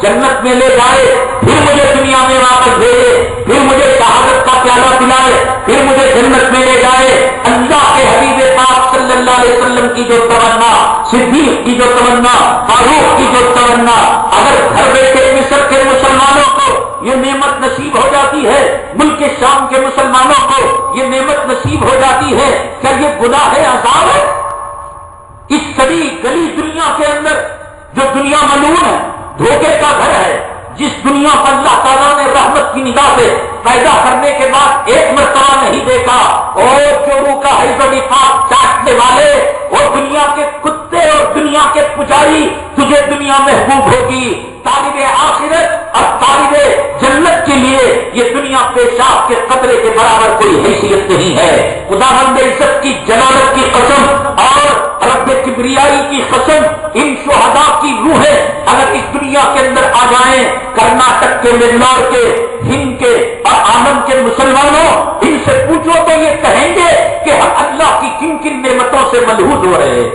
جنت میں لے جائے، پھر مجھے دنیا میں واپس بھیجے، پھر مجھے شہادت کا پیالہ پلائے، پھر مجھے جنت میں لے جائے۔ اللہ کے حبیب پاک صلی اللہ علیہ وسلم کی جو تمنا، صدیق کی جو تمنا، فاروق کی جو تمنا، اگر گھر بیٹھے مصر کے مسلمانوں کو یہ نعمت نصیب ہو جاتی ہے، ملک شام کے مسلمانوں کو یہ نعمت نصیب ہو جاتی ہے، کیا یہ گناہ عذاب ہے؟ اس سڑی گلی دنیا کے اندر جو دنیا ملعون ہے، دھوکے کا گھر ہے، جس دنیا کو اللہ تعالیٰ نے رحمت کی نگاہ سے پیدا کرنے کے بعد ایک مرتبہ نہیں دیکھا، اور چوروں کا حیض و نفاق چاٹنے والے، اور دنیا کے کتے اور دنیا کے پجاری تجھے دنیا محبوب ہوگی، طالب آخرت اور طالب جنت کے لیے یہ دنیا پیشاب کے قطرے کے برابر کوئی حیثیت نہیں ہے۔ خداوند عزت کی جلالت کی قسم اور رب کبریائی کی قسم، ان شہداء کی روحیں اگر اس دنیا کے اندر آ جائیں، کرناٹک کے، بنگلور کے، ہند کے اور آنند کے مسلمانوں، ان سے پوچھو تو یہ کہیں گے کہ ہم اللہ کی کن کن نعمتوں سے ملحوظ ہو رہے ہیں،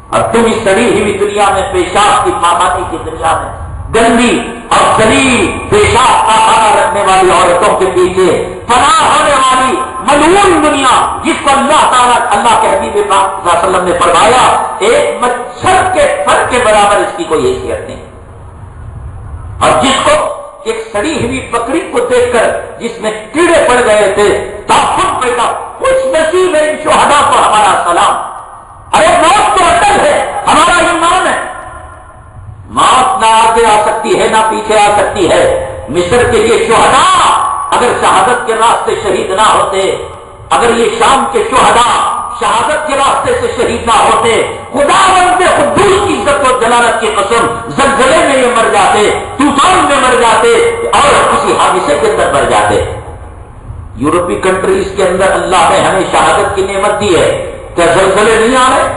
اور تم اس سڑی ہوئی دنیا میں پیشاب کی پابندی کی دنیا میں گندی اور ذلیل پیشاب کا کھانا رکھنے والی عورتوں کے پیچھے فنا ہونے والی ملعون دنیا، جس کو اللہ تعالیٰ، اللہ کے حبیب پاک صلی اللہ علیہ وسلم نے فرمایا ایک مچھر کے پر کے برابر اس کی کوئی حیثیت نہیں، اور جس کو ایک سڑی ہوئی بکری کو دیکھ کر جس میں کیڑے پڑ گئے تھے تعفن پیدا، خوش نصیب ہے ان شہداء کو ہمارا سلام۔ ارے موت تو اٹل ہے، ہمارا ایمان ہے، موت نہ آگے آ سکتی ہے نہ پیچھے آ سکتی ہے۔ مصر کے یہ شہداء اگر شہادت کے راستے شہید نہ ہوتے، اگر یہ شام کے شہداء شہادت کے راستے سے شہید نہ ہوتے، خداوند قدوس کی عزت و جلالت کی قسم زلزلے میں یہ مر جاتے، طوفان میں مر جاتے، اور کسی حادثے کے اندر مر جاتے۔ یورپی کنٹریز کے اندر اللہ نے ہمیں شہادت کی نعمت دی ہے، کیا زلزلے نہیں آ رہے،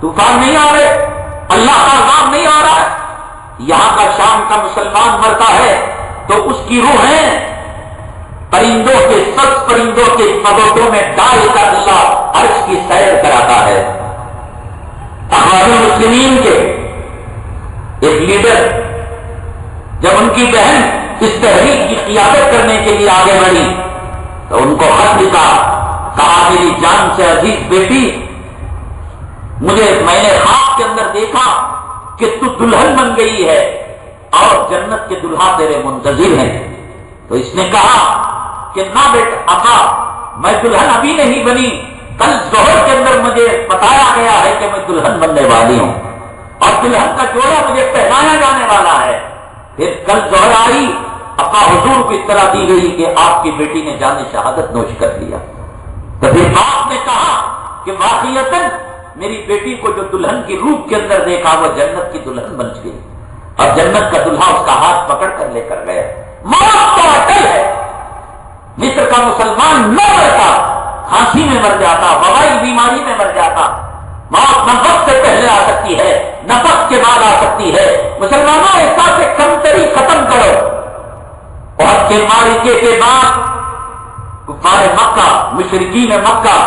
طوفان نہیں آ رہے، اللہ کا عذاب نہیں آ رہا ہے؟ یہاں کا شام کا مسلمان مرتا ہے تو اس کی روحیں پرندوں کے سب پرندوں کے پگوٹوں میں ڈال کر اللہ عرش کی سیر کراتا ہے۔ اخوان المسلمین کے ایک لیڈر جب ان کی بہن اس تحریک کی قیادت کرنے کے لیے آگے بڑھی تو ان کو خط لکھا، کہا میری جان سے عزیز بیٹی، میں نے خواب کے اندر دیکھا کہ تو دلہن بن گئی ہے اور جنت کے دلہا تیرے منتظر ہیں۔ تو اس نے کہا کہ نہ بیٹا ابا، میں دلہن ابھی نہیں بنی، کل ظہر کے اندر مجھے بتایا گیا ہے کہ میں دلہن بننے والی ہوں اور دلہن کا جوڑا مجھے پہنایا جانے والا ہے۔ پھر کل ظہر آئی، ابا حضور کو اطلاع دی گئی کہ آپ کی بیٹی نے جان شہادت نوش کر لیا۔ تو پھر باپ نے کہا کہ واقعتاً میری بیٹی کو جو دلہن کی روپ کے اندر دیکھا وہ جنت کی دلہن بن گئی اور جنت کا دلہا اس کا ہاتھ پکڑ کر لے کر گیا۔ موت تو اٹل ہے، مصر کا مسلمان نہ مرتا، کھانسی میں مر جاتا، وبائی بیماری میں مر جاتا۔ موت نہ وقت سے پہلے آ سکتی ہے نہ وقت کے بعد آ سکتی ہے۔ مسلمانوں ایسا سے کمتری ختم کرو۔ اور کے معرکے کے بعد کفار مکہ، مشرکین مکہ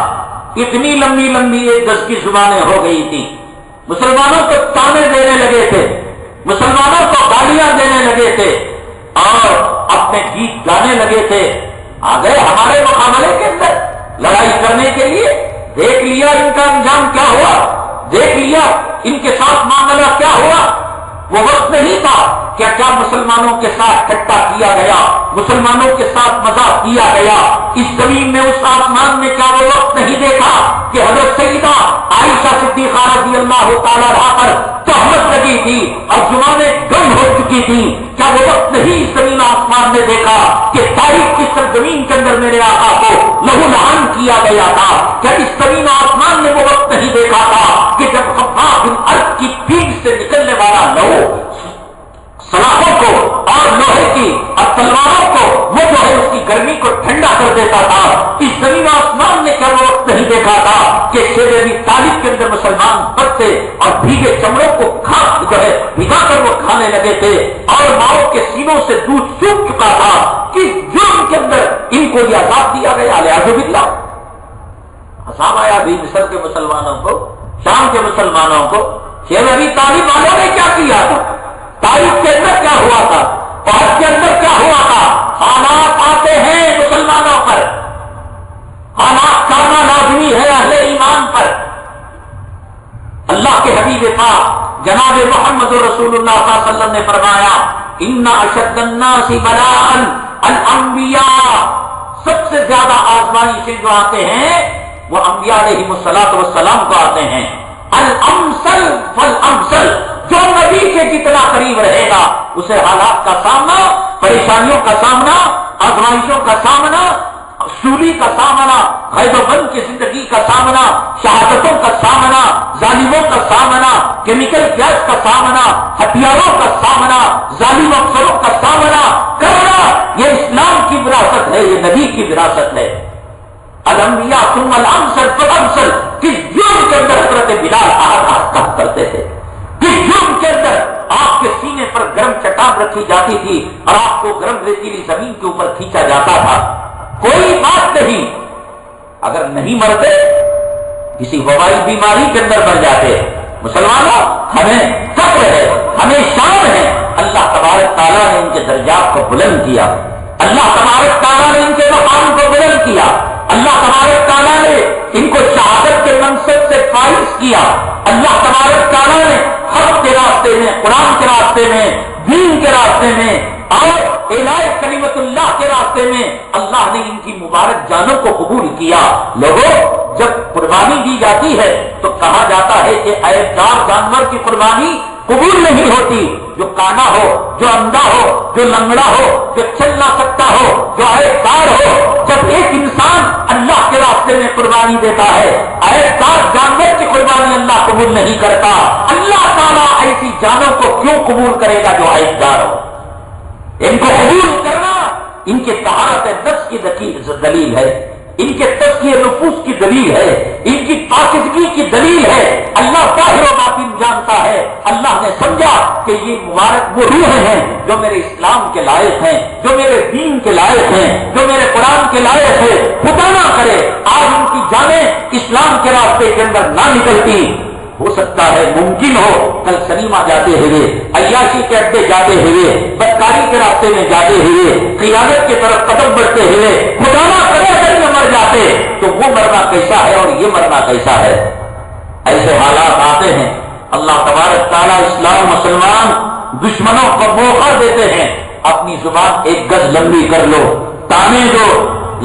اتنی لمبی لمبی 1 گز کی زبانیں ہو گئی تھی، مسلمانوں کو تانے دینے لگے تھے، مسلمانوں کو گالیاں دینے لگے تھے اور اپنے گیت گانے لگے تھے۔ آ گئے ہمارے مقابلے کے اندر لڑائی کرنے کے لیے، دیکھ لیا ان کا انجام کیا ہوا، دیکھ لیا ان کے ساتھ معاملہ کیا ہوا۔ وہ وقت نہیں تھا کیا مسلمانوں کے ساتھ ٹھٹا کیا گیا، مسلمانوں کے ساتھ مذاق کیا گیا۔ اس زمین میں اس آسمان میں کیا وہ وقت نہیں دیکھا کہ حضرت سیدہ عائشہ صدیقہ رضی اللہ تعالیٰ عنہا پر تہمت لگی تھی اور زبانیں گم ہو چکی تھی؟ کیا وہ وقت نہیں اس زمین آسمان نے دیکھا کہ تاریخ کی سرزمین کے اندر میرے آقا کو لہو لہان کیا گیا تھا؟ کیا اس زمین آسمان نے وہ وقت نہیں دیکھا تھا کہ جب خباب بن ارد کی پیٹھ سے نکلنے والا لہو سلاخوں کو اور لوہے کی اور تلواروں کو وہ جو ہے اس کی گرمی کو ٹھنڈا کر دیتا تھا؟ اس زمین آسمان نے کیا وہ وقت نہیں دیکھا تھا کہ شیر ابی طالب کے اندر مسلمان بچے اور بھیگے چمڑوں کو جو ہے بھگا کر وہ کھانے لگے تھے اور ماؤں کے سینوں سے دودھ سوکھ چکا تھا؟ کس جرم کے اندر ان کو یہ عذاب دیا گیا؟ الیاذ باللہ، عذاب آیا بھی مصر کے مسلمانوں کو، شام کے مسلمانوں کو۔ شیر ابی طالب والوں نے کیا کیا تھا؟ تاریخ کے اندر کیا ہوا تھا؟ عہد کے اندر کیا ہوا تھا؟ حالات آتے ہیں مسلمانوں پر، حالات کرنا لازمی ہے اہل ایمان پر۔ اللہ کے حبیب پاک جناب محمد رسول اللہ صلی اللہ علیہ وسلم نے فرمایا ان اشد الناس بلاء الانبیاء، سب سے زیادہ آزمائشیں جو آتے ہیں وہ انبیاء علیہ الصلوۃ والسلام کو آتے ہیں۔ الامثل فالامثل، جو نبی کے جتنا قریب رہے گا اسے حالات کا سامنا، پریشانیوں کا سامنا، آزمائشوں کا سامنا، سولی کا سامنا، قید و بند کی زندگی کا سامنا، شہادتوں کا سامنا، ظالموں کا سامنا، کیمیکل گیس کا سامنا، ہتھیاروں کا سامنا، ظالم افسروں کا سامنا کرنا، یہ اسلام کی وراثت ہے، یہ نبی کی وراثت ہے۔ الانبیاء ثم الامثل فالامثل، کس جرم کے اندر حضرت بلال آہت کرتے تھے، کس جرم کے اندر آپ کے سینے پر گرم چٹان رکھی جاتی تھی اور آپ کو گرم ریتیلی زمین کے اوپر کھینچا جاتا تھا، کوئی بات نہیں۔ اگر نہیں مرتے کسی وبائی بیماری کے اندر مر جاتے۔ مسلمانوں، ہمیں فخر ہے، ہمیں شان ہے، اللہ تبارک تعالیٰ نے ان کے درجات کو بلند کیا، اللہ تبارک تعالیٰ نے ان کے مقام کو بلند کیا، اللہ تبارک تعالیٰ نے ان کو شہادت کے منصب سے فائز کیا، اللہ تبارک تعالیٰ نے حق کے راستے میں، قرآن کے راستے میں، دین کے راستے میں اور اعلاء کلمت اللہ کے راستے میں اللہ نے ان کی مبارک جانوں کو قبول کیا۔ لوگوں، جب قربانی دی جاتی ہے تو کہا جاتا ہے کہ عیبدار جانور کی قربانی قبول نہیں ہوتی، جو کانا ہو، جو اندھا ہو، جو لنگڑا ہو، جو چل نہ سکتا ہو، جو عیبدار ہو۔ جب ایک انسان اللہ کے راستے میں قربانی دیتا ہے، عیبدار جانور کی قربانی اللہ قبول نہیں کرتا، اللہ تعالیٰ ایسی جانوں کو کیوں قبول کرے گا جو عیبدار ہو؟ ان کو قبول کرنا ان کے طہارت نفس کی دلیل ہے۔ ان کے تزکیہ نفوس کی دلیل ہے، ان کی پاکیزگی کی دلیل ہے۔ اللہ ظاہر و باطن جانتا ہے۔ اللہ نے سمجھا کہ یہ مبارک وہ روحیں ہیں جو میرے اسلام کے لائق ہیں، جو میرے دین کے لائق ہیں، جو میرے قرآن کے لائق ہیں۔ خدا نہ کرے آج ان کی جانیں اسلام کے راستے کے اندر نہ نکلتی، ہو سکتا ہے ممکن ہو کل سنیما جاتے ہوئے، عیاشی کے اڈے جاتے ہوئے، بدکاری کے راستے میں جاتے ہوئے، قیادت کی طرف قدم بڑھتے ہوئے خدا نہ کرے اگر یہ مر جاتے تو وہ مرنا کیسا ہے اور یہ مرنا کیسا ہے۔ ایسے حالات آتے ہیں، اللہ تبارک تعالیٰ اسلام مسلمان دشمنوں کو موقع دیتے ہیں، اپنی زبان ایک گز لمبی کر لو، تانے دو،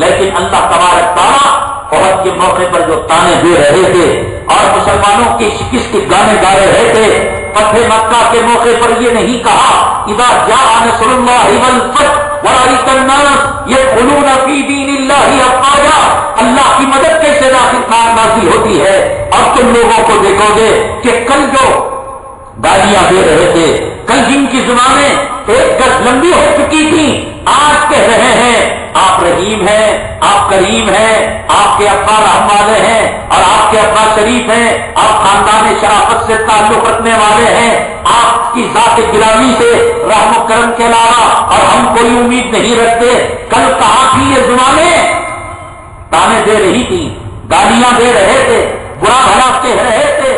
لیکن اللہ تبارک تعالیٰ عہد کے موقع پر جو تانے دے رہے تھے اور مسلمانوں کی شکست کے گانے گا رہے تھے، فتح مکہ کے موقع پر یہ نہیں کہا اذا جاء نصر اللہ والفتح ورأيت الناس يدخلون في دين الله افواجا، اللہ کی مدد کیسے نازل ہوتی ہے۔ اب تم لوگوں کو دیکھو گے کہ کل جو گالیاں دے رہے تھے، کل جن کی زبانیں ایک گز لمبی ہو چکی تھی، آج کہہ رہے ہیں آپ رحیم ہیں، آپ کریم ہیں، آپ کے ابا رحم والے ہیں اور آپ کے ابا شریف ہیں، آپ خاندان شرافت سے تعلق رکھنے والے ہیں، آپ کی ذات گرامی سے رحم و کرم کے علاوہ اور ہم کوئی امید نہیں رکھتے۔ کل کہاں تھی یہ زبانیں؟ تانے دے رہی تھی، گالیاں دے رہے تھے، برا بھلا کہہ رہے تھے۔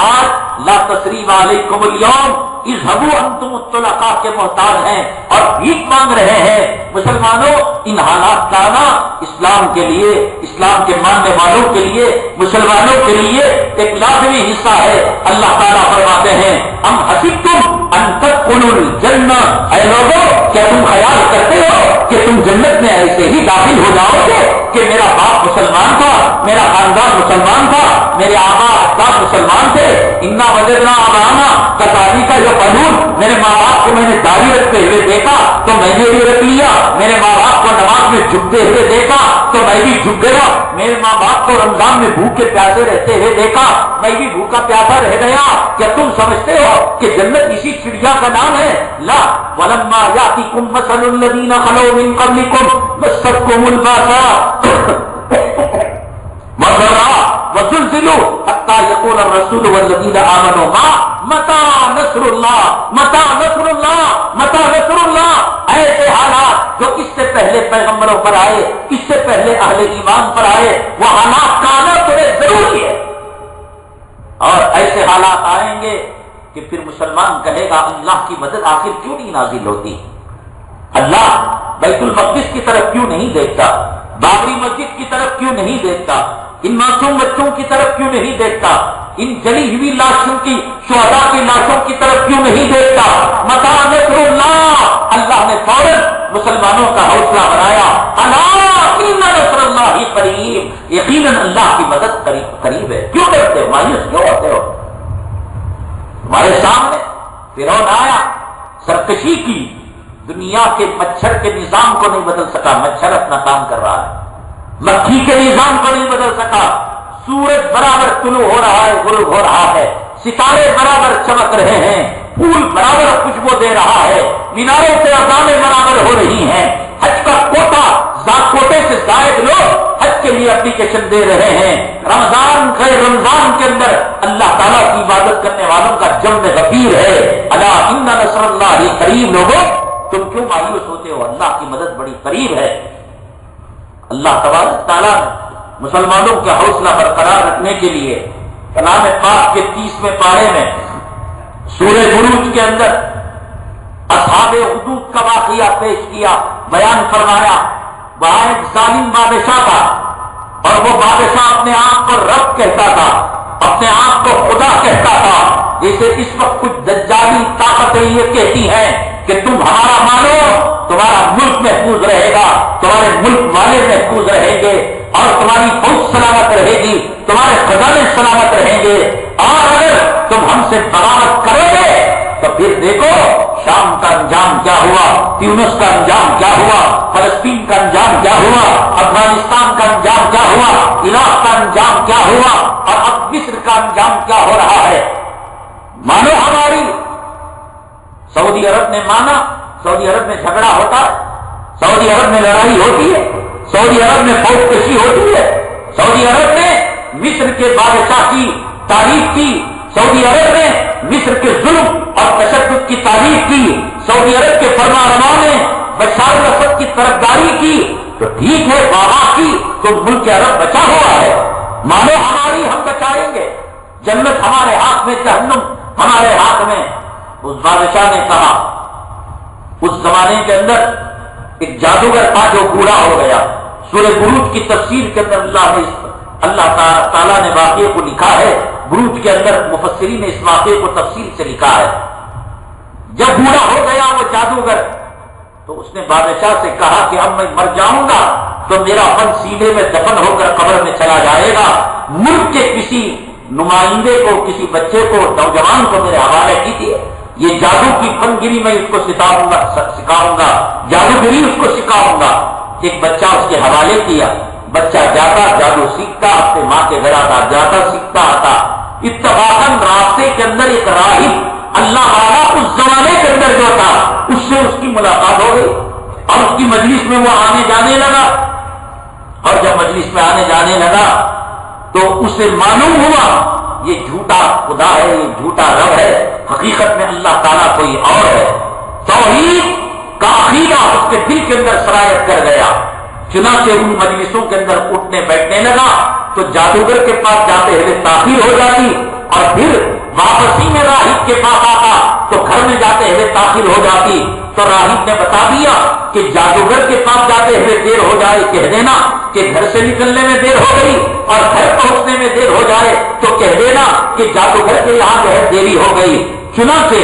آج لا تثریب علیکم اليوم اذهبوا انتم الطلقاء کے محتاج ہیں اور بھیک مانگ رہے ہیں۔ مسلمانوں ان حالات کا نا اسلام کے لیے، اسلام کے ماننے والوں کے لیے، مسلمانوں کے لیے ایک لازمی حصہ ہے۔ اللہ تعالیٰ فرماتے ہیں ام حسبتم ان تدخلوا الجنہ، اے لوگوں کیا تم خیال کرتے ہو کہ تم جنت میں ایسے ہی داخل ہو جاؤ گے کہ میرا باپ مسلمان تھا، میرا خاندان مسلمان تھا، میرے آبا اجداد مسلمان تھے، انا وجدنا آباءنا کذالک کا جو قانون، میرے ماں باپ کو میں نے داڑھی رکھتے ہوئے دیکھا تو میں نے بھی رکھ لیا، میرے ماں باپ کو نماز میں جھکتے ہوئے دیکھا تو میں بھی جھک گیا، میرے ماں باپ کو رمضان میں بھوکے پیاسے رہتے ہوئے دیکھا میں بھی بھوکا پیاسا رہ گیا۔ کیا تم سمجھتے ہو کہ جنت اسی چڑیا کا نام ہے؟ لا، ولما یاتکم مثل الذین خلوا من قبلکم مستکم الباساء والضراء وزلزلوا حتى يقول الرسول والذين آمنوا معه متى نصر الله متى نصر الله متى نصر الله۔ ایسے حالات جو اس سے پہلے پیغمبروں پر آئے، اس سے پہلے اہل ایمان پر آئے، وہ حالات کا آنا تمہیں ضروری ہے۔ اور ایسے حالات آئیں گے کہ پھر مسلمان کہے گا اللہ کی مدد آخر کیوں نہیں نازل ہوتی؟ اللہ بیت المقدس کی طرف کیوں نہیں دیکھتا؟ بابری مسجد کی طرف کیوں نہیں دیکھتا؟ ان معصوم بچوں کی طرف کیوں نہیں دیکھتا؟ ان جلی ہوئی لاشوں کی، شہداء کی لاشوں کی طرف کیوں نہیں دیکھتا؟ متى نصر اللہ، اللہ نے فوراً مسلمانوں کا حوصلہ بنایا، الا ان نصر اللہ قریب، یقیناً اللہ کی مدد قریب ہے۔ کیوں ڈرتے ہو، مایوس کیوں ہوتے ہو؟ تمہارے سامنے فرعون آیا، سرکشی کی، دنیا کے مچھر کے نظام کو نہیں بدل سکا، مچھر اپنا کام کر رہا ہے، مکھی کے نظام کو نہیں بدل سکا، سورج برابر طلوع ہو رہا ہے، غروب ہو رہا ہے، ستارے برابر چمک رہے ہیں، پھول برابر خوشبو دے رہا ہے، میناروں سے اذانیں برابر ہو رہی ہیں، حج کا کوٹا کوٹے سے زائد لوگ حج کے لیے اپلیکیشن دے رہے ہیں، رمضان کے اندر اللہ تعالیٰ کی عبادت کرنے والوں کا جم غفیر ہے۔ الا ان نصر اللہ قریب، لوگوں تم کیوں مایوس ہوتے ہو؟ اللہ کی مدد بڑی قریب ہے۔ اللہ تبارک تعالیٰ نے مسلمانوں کا حوصلہ برقرار رکھنے کے لیے کلام پاک کے 30ویں پارے میں سورہ بروج کے اندر اصحاب حدود کا واقعہ پیش کیا، بیان فرمایا۔ وہاں ایک ظالم بادشاہ تھا اور وہ بادشاہ اپنے آپ کو رب کہتا تھا، اپنے آپ کو خدا کہتا تھا، جیسے اس وقت کچھ دجالی طاقتیں یہ کہتی ہیں کہ تم ہمارا مانو، تمہارا ملک محفوظ رہے گا، تمہارے ملک والے محفوظ رہیں گے اور تمہاری فوج سلامت رہے گی، تمہارے خزانے سلامت رہیں گے، اور اگر تم ہم سے بغاوت کرو گے تو پھر دیکھو شام کا انجام کیا ہوا، تیونس کا انجام کیا ہوا، فلسطین کا انجام کیا ہوا، افغانستان کا انجام کیا ہوا، عراق کا انجام کیا ہوا، اور اب مصر کا انجام کیا ہو رہا ہے۔ مانو ہماری۔ سعودی عرب نے مانا، سعودی عرب میں جھگڑا ہوتا ہے، سعودی عرب میں لڑائی ہوتی ہے، سعودی عرب میں فوج کشی ہوتی ہے، سعودی عرب نے مصر کے بادشاہ کی تعریف کی، سعودی عرب نے مصر کے ظلم اور تشدد کی تعریف کی، سعودی عرب کے فرما رواں نے بشار الاسد کی طرفداری کی، تو ٹھیک ہے بابا کی، تو ملک عرب بچا ہوا ہے، مانو ہماری، ہم بچائیں گے، جنت ہمارے ہاتھ میں، جہنم ہمارے ہاتھ میں۔ اس بادشاہ نے کہا، اس زمانے کے اندر ایک جادوگر تھا جو بوڑھا ہو گیا، سورہ بروج کی تفسیر کے اندر اللہ تعالیٰ نے واقعے کو لکھا ہے، بروج کے اندر مفسرین نے اس واقعے کو تفصیل سے لکھا ہے۔ جب بوڑھا ہو گیا وہ جادوگر، تو اس نے بادشاہ سے کہا کہ اب میں مر جاؤں گا تو میرا فن سینے میں دفن ہو کر قبر میں چلا جائے گا، ملک کے کسی نمائندے کو، کسی بچے کو، نوجوان کو میرے حوالے کیجیے، یہ جادو کی فن گیری میں اس کو سکھاؤں گا، جادوگری اس کو سکھاؤں گا۔ ایک بچہ اس کے حوالے کیا، بچہ جاتا جادو سیکھتا، اپنے ماں کے گھر آتا، جاتا سیکھتا آتا، اتفاقاً راستے کے اندر ایک راہب اللہ والا اس زمانے کے اندر جو تھا اس سے اس کی ملاقات ہو گئی، اور اس کی مجلس میں وہ آنے جانے لگا، اور جب مجلس میں آنے جانے لگا تو اسے معلوم ہوا یہ جھوٹا خدا ہے، یہ جھوٹا رب ہے، حقیقت میں اللہ تعالیٰ کوئی اور ہے۔ توحید کا عقیدہ اس کے دل کے اندر سرایت کر گیا، چنانچہ ان مجلسوں کے اندر اٹھنے بیٹھنے لگا تو جادوگر کے پاس جاتے ہوئے تاخیر ہو جاتی، اور پھر واپسی میں راہب کے پاس آتا تو گھر میں جاتے ہوئے تاخیر ہو جاتی، تو راہب نے بتا دیا کہ جادوگر کے پاس جاتے ہوئے دیر ہو جائے کہہ دینا کہ گھر سے نکلنے میں دیر ہو گئی، اور گھر پہنچنے میں دیر ہو جائے تو کہہ دینا کہ جادوگر کے یہاں جو ہے دیری ہو گئی۔ چنانچہ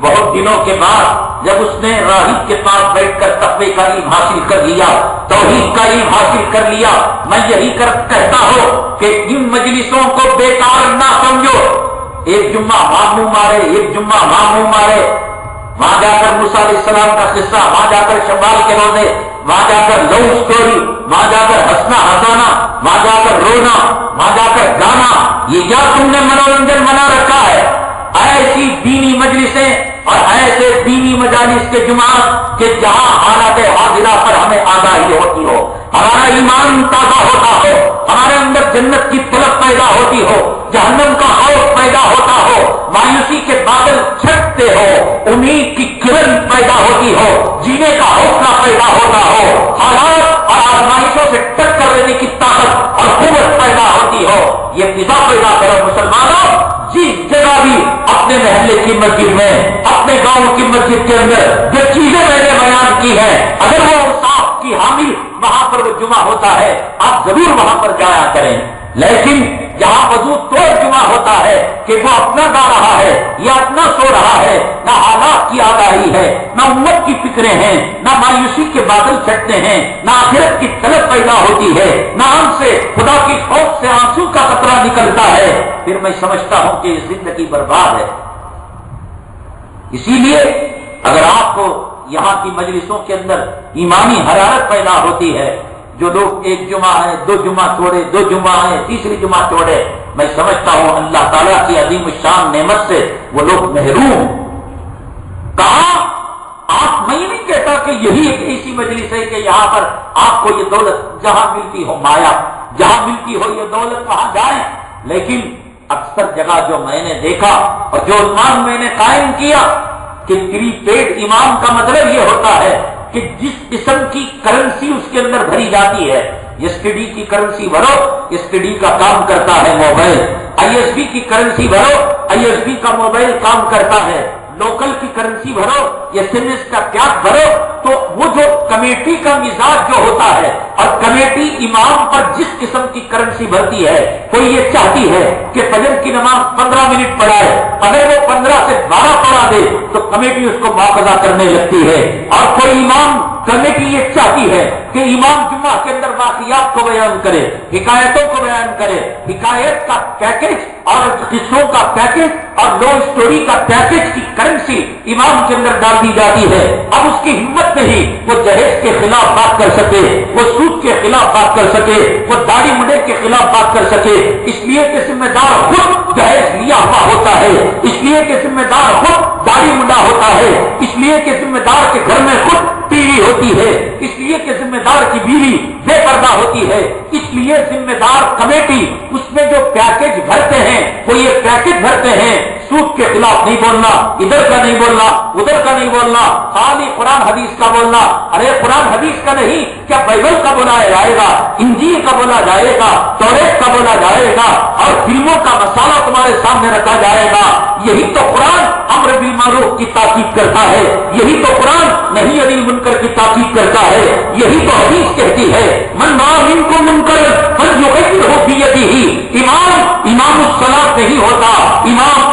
بہت دنوں کے بعد جب اس نے راہب کے پاس بیٹھ کر تقوی کا علم حاصل کر لیا، توحید کا علم حاصل کر لیا، میں یہی کہتا ہوں کہ ان مجلسوں کو بیکار نہ سمجھو، ایک جمعہ ماموں مارے، ایک جمعہ ماموں مارے، وہاں جا کر موسیٰ علیہ السلام کا قصہ، وہاں جا کر شوال کے روزے، وہاں جا کر لو اسٹوری، وہاں جا کر ہنسنا ہنسانا، وہاں جا کر رونا، وہاں جا کر گانا، یہ کیا تم نے منورنجن بنا رکھا ہے؟ ایسی دینی مجلسیں اور ایسے دینی مجالس کے جماعت کہ جہاں حالات حاضرہ پر ہمیں آگاہی ہوتی ہو، ہمارا ایمان تازہ ہوتا ہو، ہمارے اندر جنت کی طلب پیدا ہوتی ہو، جہنم کا خوف پیدا ہوتا ہو، مایوسی کے بادل چھٹتے ہو، امید کی کرن پیدا ہوتی ہو، جینے کا حوصلہ پیدا ہوتا ہو، حالات اور آزمائشوں سے ٹکر لینے کی طاقت اور قوت پیدا ہوتی ہو، یہ فضا پیدا کرو مسلمانوں۔ جس جگہ بھی اپنے محلے کی مسجد میں، اپنے گاؤں کی مسجد کے اندر جو چیزیں میں نے بیان کی ہیں، اگر وہ انصاف کی حامل وہاں پر وہ جمعہ ہوتا ہے آپ ضرور وہاں پر جایا کریں، لیکن جہاں وجود توڑ جمعہ ہوتا ہے کہ وہ اپنا گا رہا ہے یا اپنا سو رہا ہے، نہ حالات کی آگاہی ہے، نہ امت کی فکریں ہیں، نہ مایوسی کے بادل چھٹتے ہیں، نہ آخرت کی طلب پیدا ہوتی ہے، نہ ہم سے خدا کی خوف سے آنسو کا قطرہ نکلتا ہے، پھر میں سمجھتا ہوں کہ یہ زندگی برباد ہے۔ اسی لیے اگر آپ کو یہاں کی مجلسوں کے اندر ایمانی حرارت پیدا ہوتی ہے، جو لوگ ایک جمعہ ہے، دو جمعہ چھوڑے، دو جمعہ ہے، تیسری جمعہ چھوڑے، میں سمجھتا ہوں اللہ تعالیٰ کی عظیم الشان نعمت سے وہ لوگ محروم۔ کہا آپ، میں نہیں کہتا کہ یہی ایک ایسی مجلس ہے کہ یہاں پر آپ کو یہ دولت جہاں ملتی ہو، مایا جہاں ملتی ہو یہ دولت وہاں جائیں، لیکن اکثر جگہ جو میں نے دیکھا اور جو عنوان میں نے قائم کیا کہ پری پیڈ امام کا مطلب یہ ہوتا ہے کہ جس قسم کی کرنسی اس کے اندر بھری جاتی ہے، ایس ٹی ڈی کی کرنسی بھرو، ایس ٹی ڈی کا کام کرتا ہے موبائل، آئی ایس بی کی کرنسی بھرو، آئی ایس بی کا موبائل کام کرتا ہے، لوکل کی کرنسی بھرو، ایس ایم ایس کا کیش بھرو، تو وہ جو کمیٹی کا مزاج جو ہوتا ہے اور کمیٹی امام پر جس قسم کی کرنسی بھرتی ہے، کوئی یہ چاہتی ہے کہ فجر کی نماز 15 منٹ پڑھائے، اگر وہ 15 سے 12 پڑھا دے تو کمیٹی اس کو مواخذہ کرنے لگتی ہے، اور کوئی امام کمیٹی یہ چاہتی ہے کہ امام جمعہ کے اندر واقعات کو بیان کرے، حکایتوں کو بیان کرے، حکایت کا پیکج اور قصوں کا پیکج اور لو اسٹوری کا پیکج کی کرنسی امام کے اندر ڈال دی جاتی ہے۔ اب اس کی ہمت نہیں وہ جہیز کے خلاف بات کر سکے، وہ سود کے خلاف بات کر سکے، وہ داڑھی مڈے کے خلاف بات کر سکے، اس لیے کہ ذمہ دار خود جہیز لیا ہوا ہوتا ہے، اس لیے کہ ذمہ دار خود داڑھی مڈا ہوتا ہے، اس لیے کہ ذمہ دار کے گھر میں خود ٹی وی ہوتی ہے، اس لیے کہ ذمہ دار کی بیوی ہوتی ہے، اس لیے ذمہ دار کمیٹی اس میں جو پیکج بھرتے ہیں وہ یہ پیکج بھرتے ہیں، سود کے خلاف نہیں بولنا، ادھر کا نہیں بولنا، ادھر کا نہیں بولنا، خالی قرآن حدیث کا بولنا۔ ارے قرآن حدیث کا نہیں، کیا بائبل کا بولا جائے گا، انجیل کا بولا جائے گا، توریت کا بولا جائے گا، اور فلموں کا مسالہ تمہارے سامنے رکھا جائے گا؟ یہی تو قرآن امر بالمعروف کی تاکید کرتا ہے، یہی تو قرآن نہی عن المنکر کی تاکید کرتا ہے، یہی تو حدیث کہتی ہے من رأى منکم منکرا فلیغیرہ بیدہ۔ امام الصلاۃ نہیں ہوتا،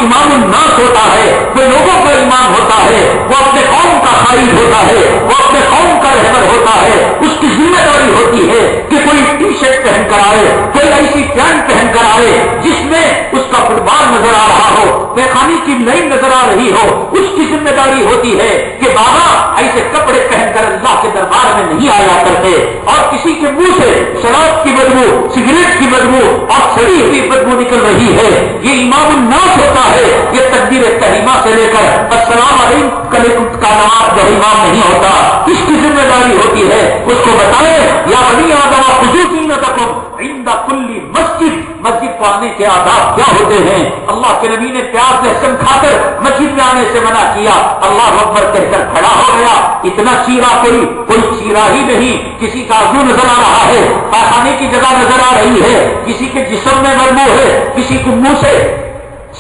امام الناس ہوتا ہے، وہ لوگوں کا امام ہوتا ہے، وہ اپنے قوم کا قائد ہوتا ہے، وہ اپنے قوم کا رہبر ہوتا ہے۔ اس کی ذمہ داری ہوتی ہے کہ کوئی ٹی شرٹ پہن کر آئے، کوئی ایسی پینٹ پہن کر آئے جس میں اس کا فٹ بال نظر آ رہا ہو، پیخانی کی لائن نظر آ رہی ہو۔ اس کی ذمہ داری ہوتی ہے کہ بابا ایسے کپڑے پہن کر اللہ کے دربار میں نہیں آیا کرتے، اور کسی کے منہ سے شراب کی بدبو، سگریٹ کی بدبو اور سڑی ہوئی بدبو نکل رہی ہے، یہ امام الناس ہوتا ہے۔ یہ تکبیر تحریمہ سے لے کر السلام علیکم کا نماز جو امام نہیں ہوتا، اس کی ذمہ داری ہوتی ہے اس کو بتائیں یا بنی آدم خذوا زینتکم عند کل مسجد، مسجد کو آنے کے آداب کیا ہوتے ہیں۔ اللہ کے نبی نے پیاز لہسن کھا کر مسجد میں آنے سے منع کیا، اللہ اکبر کہہ کر کھڑا ہو گیا، اتنا چیرا کوئی چیرا ہی نہیں، کسی کا عضو نظر آ رہا ہے، پاخانے کی جگہ نظر آ رہی ہے، کسی کے جسم میں بدبو ہے، کسی کو منہ سے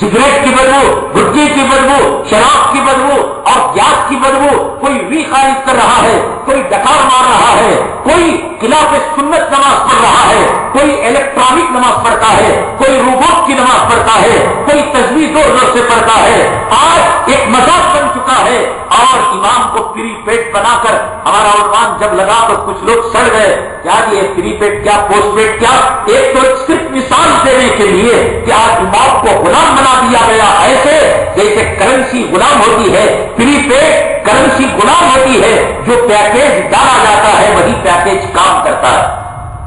سگریٹ کی بدبو، گٹکے کی بدبو، شراب کی بدبو اور گیس کی بدبو، کوئی وی خارج کر رہا ہے، کوئی ڈکار مار رہا ہے، کوئی خلاف سنت نماز پڑھ رہا ہے، کوئی الیکٹرانک نماز پڑھتا ہے، کوئی روبوٹ کی نماز پڑھتا ہے، کوئی تجویز زور زور سے پڑھتا ہے۔ آج ایک مذاق بن چکا ہے، اور امام کو پری پیڈ بنا کر ہمارا عنوان جب لگا تو کچھ لوگ سڑ گئے، کیا یہ پری پیڈ کیا پوسٹ پیڈ کیا؟ ایک تو صرف مثال دینے کے لیے کہ آج امام کو غلام بنا دیا گیا، ایسے جیسے کرنسی غلام ہوتی ہے، پری پیڈ کرنسی غلام ہوتی ہے، جو پیکیج ڈالا جاتا ہے وہی پیکیج کام کرتا ہے۔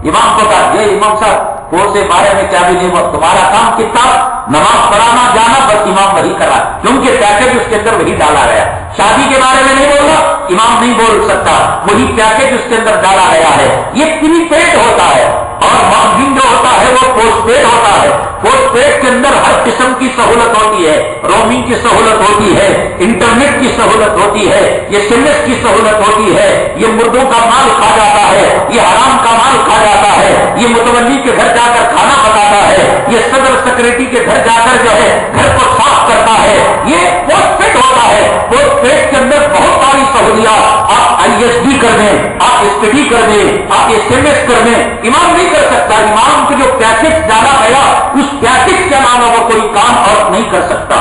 امام کو کہا یہ امام صاحب کو سے بارے میں کیا بھی نہیں ہوا، تمہارا کام کتنا نماز پڑھانا جانا، بس امام وہی کرا، کیونکہ پیکیج اس کے اندر وہی ڈالا گیا۔ شادی کے بارے میں نہیں بولنا، امام نہیں بول سکتا، وہی پیکیج اس کے اندر ڈالا گیا ہے۔ یہ پری پیڈ ہوتا ہے، اور مارجن جو ہوتا ہے وہ پوسٹ پیڈ ہوتا ہے۔ پوسٹ پیڈ کے اندر ہر قسم کی سہولت ہوتی ہے، رومنگ کی سہولت ہوتی ہے، انٹرنیٹ کی سہولت ہوتی ہے، یہ SMS کی سہولت ہوتی ہے، یہ مردوں کا مال کھا جاتا ہے، یہ حرام کا مال کھا جاتا ہے، یہ متولی کے گھر جا کر کھانا پکاتا ہے، یہ صدر سیکرٹری کے گھر جا کر جو ہے گھر کو صاف کرتا ہے، یہ پوسٹ پیڈ ہوتا ہے۔ پوسٹ پیڈ کے اندر بہت ساری سہولیات، آپ ISD کر دیں، آپ STD کر دیں، آپ SMS کر دیں، امام نہیں کر سکتا۔ امام کو جو پیکج ڈالا گیا اس پیکج کے علاوہ وہ کوئی کام اور نہیں کر سکتا،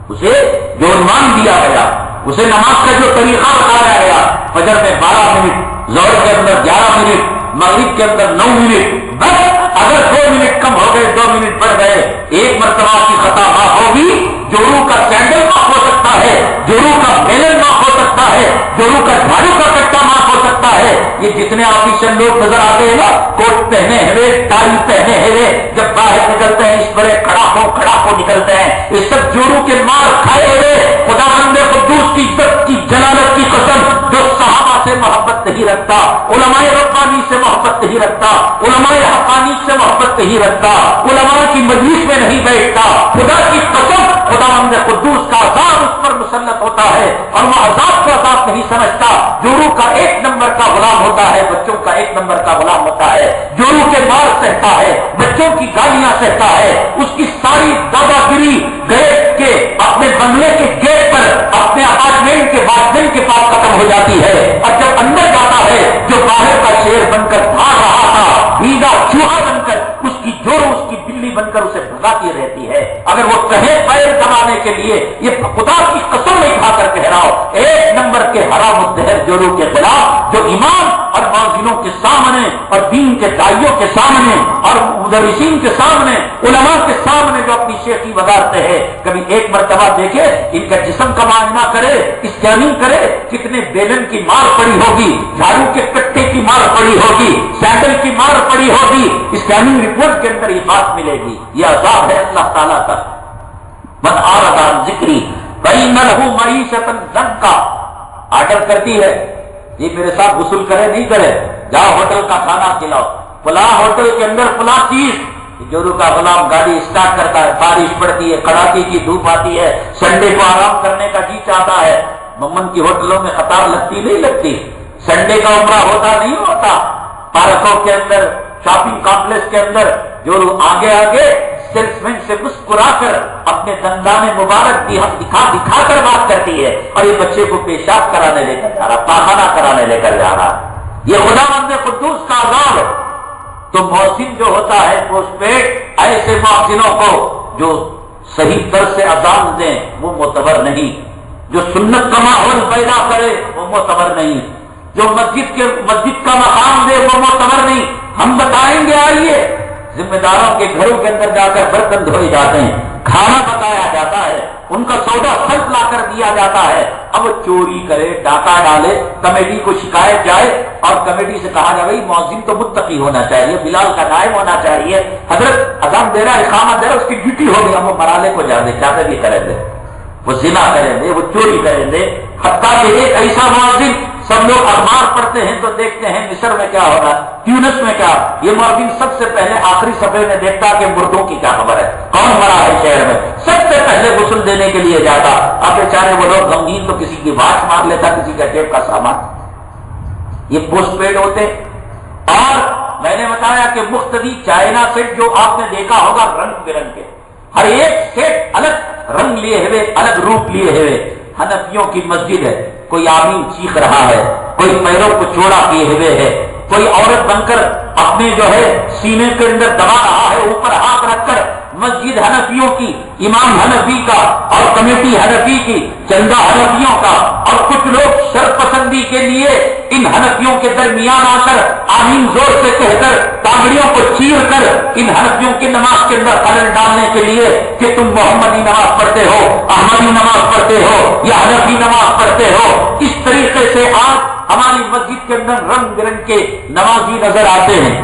اسے جو عنوان دیا گیا، اسے نماز کا جو طریقہ بتایا گیا، فجر میں 12 منٹ، ظہر کے اندر 11 منٹ، مغرب کے اندر 9 منٹ، بس اگر 2 منٹ کم ہو گئے، 2 منٹ بڑھ گئے، ایک مرتبہ کی خطا معاف ہوگی، جورو کا سینڈل معاف ہو سکتا ہے، جورو کا بیلن معاف ہو سکتا ہے، جورو کا جھاڑو کا کٹا معاف ہو سکتا ہے۔ یہ جتنے آفیشل لوگ نظر آتے ہیں نا، کوٹ پہنے ہوئے، ٹائی پہنے ہوئے، جب باہر نکلتے ہیں اس بڑے کھڑا ہو نکلتے ہیں، یہ سب جورو کے مار کھائے ہوئے خدا بندے قدوس کی عزت کی جلالت کی قسم، جو صحابہ سے محبت نہیں رکھتا، علماء ربانی سے محبت نہیں رکھتا، علماء حقانی سے محبت نہیں رکھتا، علماء کی مجلس میں نہیں بیٹھتا، خدا کی قسم خدا بندے قدوس کا عذاب اس پر مسلط ہوتا ہے، اور وہ عذاب کو عذاب نہیں سمجھتا۔ جورو کا 1 نمبر کا غلام ہوتا ہے، بچوں کا 1 نمبر کا غلام ہوتا ہے، جورو کے مار سہتا ہے، بچوں کی گالیاں سہتا ہے، اس کی ساری دادا گیری گیٹ کے اپنے بنگلے کے گیٹ پر اپنے اپارٹمنٹ کے واچمین کے پاس ختم ہو جاتی ہے، اور جب اندر جاتا ہے جو باہر کا شیر بن کر بھاگ رہا تھا، بھیگا چوہا بن کر اس کی جورو اس کی بلی بن کر اسے بھگاتی رہتی ہے۔ اگر وہ کہے پیر دبانے کے لیے، یہ خدا کی قسم نہیں کھا کر کہہ رہا ہو، 1 نمبر کے حرام الدہر جورو کے خلاف، جو امام اور مؤذنوں کے سامنے اور دین کے داعیوں کے سامنے اور مدرسین کے سامنے، علماء کے سامنے جو اپنی شیخی وگارتے ہیں، کبھی ایک مرتبہ دیکھے ان کا جسم کا معائنہ کرے، اسکیننگ کرے، کتنے بیلن کی مار پڑی ہوگی، جھاڑو کے کٹے کی مار پڑی ہوگی، سینڈل کی مار پڑی ہوگی، اسکیننگ رپورٹ کے اندر یہ بات ملے گی۔ یہ عذاب ہے اللہ تعالیٰ کا۔ من اعرض عن ذکری فإن له معیشۃ ضنکا، آرڈر کرتی ہے یہ میرے ساتھ غسل کرے نہیں کرے، جاؤ ہوٹل کا کھانا کھلاؤ، فلاں ہوٹل کے اندر فلاں چیز، جورو کا غلام گاڑی اسٹارٹ کرتا ہے، بارش پڑتی ہے، کڑاکے کی دھوپ آتی ہے، سنڈے کو آرام کرنے کا جی چاہتا ہے، ممن کی ہوٹلوں میں قطار لگتی نہیں لگتی، سنڈے کا عمرہ ہوتا نہیں ہوتا، پارکوں کے اندر، شاپنگ کمپلیکس کے اندر جو آگے آگے سیلس مین سے مسکرا کر اپنے دندان مبارک دکھا کر بات کرتی ہے، اور یہ بچے کو پیشاب کرانے لے کر جا رہا، پاخانہ کرانے لے کر جا رہا، یہ خداوند قدوس کا عذاب ہے۔ تو مؤذن جو ہوتا ہے پوسٹ پیڈ، ایسے مؤذنوں کو جو صحیح طرح سے اذان دیں وہ معتبر نہیں، جو سنت کا ماحول پیدا کرے وہ معتبر نہیں، جو مسجد کا مقام دے وہ معتبر نہیں۔ ہم بتائیں گے، آئیے، ذمہ داروں کے گھروں کے اندر جا کر برتن دھوئے جاتے ہیں، کھانا پکایا جاتا ہے، ان کا سودا خرچ لا کر دیا جاتا ہے، اب چوری کرے، ڈاکہ ڈالے، کمیٹی کو شکایت جائے اور کمیٹی سے کہا جائے بھائی مؤذن تو متقی ہونا چاہیے، بلال کا نائب ہونا چاہیے، حضرت اذان دے رہا ہے، اقامت دے رہا ہے، اس کی ڈیوٹی ہوگی، ہم وہ مرالے کو جا دے، چاہتے بھی کریں گے، وہ زنا کریں گے، وہ چوری کریں گے، حتیٰ کہ ایک ایسا مؤذن، سب لوگ اخبار پڑھتے ہیں تو دیکھتے ہیں مصر میں کیا ہو رہا ہے، ٹیونس میں کیا، یہ مؤذن سب سے پہلے آخری صفحے میں دیکھتا کہ مردوں کی کیا خبر ہے، کون مرا ہے شہر میں، سب سے پہلے غسل دینے کے لیے جاتا، اب بیچارے وہ لوگ غمگین تو کسی کی واچ مار لیتا، کسی کا جیب کا سامان، یہ پوسٹ پیڈ ہوتے۔ اور میں نے بتایا کہ مختلف چائنا سیٹ جو آپ نے دیکھا ہوگا رنگ برنگ کے، ہر ایک سیٹ الگ رنگ لیے ہوئے، الگ روپ لیے ہوئے، حنفیوں کی مسجد ہے، کوئی آمین چیخ رہا ہے، کوئی پیروں کو چوڑا کیے ہوئے ہے، کوئی عورت بن کر اپنے جو ہے سینے کے اندر دبا رہا ہے، اوپر ہاتھ رکھ کر، مسجد حنفیوں کی، امام حنفی کا اور کمیٹی حنفی کی، چندہ حنفیوں کا، اور کچھ لوگ شر پسندی کے لیے ان حنفیوں کے درمیان آ کر آمین زور سے کہہ کر تانگڑیوں کو چیر کر ان حنفیوں کی نماز کے اندر خلل ڈالنے کے لیے کہ تم محمدی نماز پڑھتے ہو، احمدی نماز پڑھتے ہو یا حنفی نماز پڑھتے ہو، اس طریقے سے آج ہماری مسجد کے اندر رنگ برنگ کے نمازی نظر آتے ہیں۔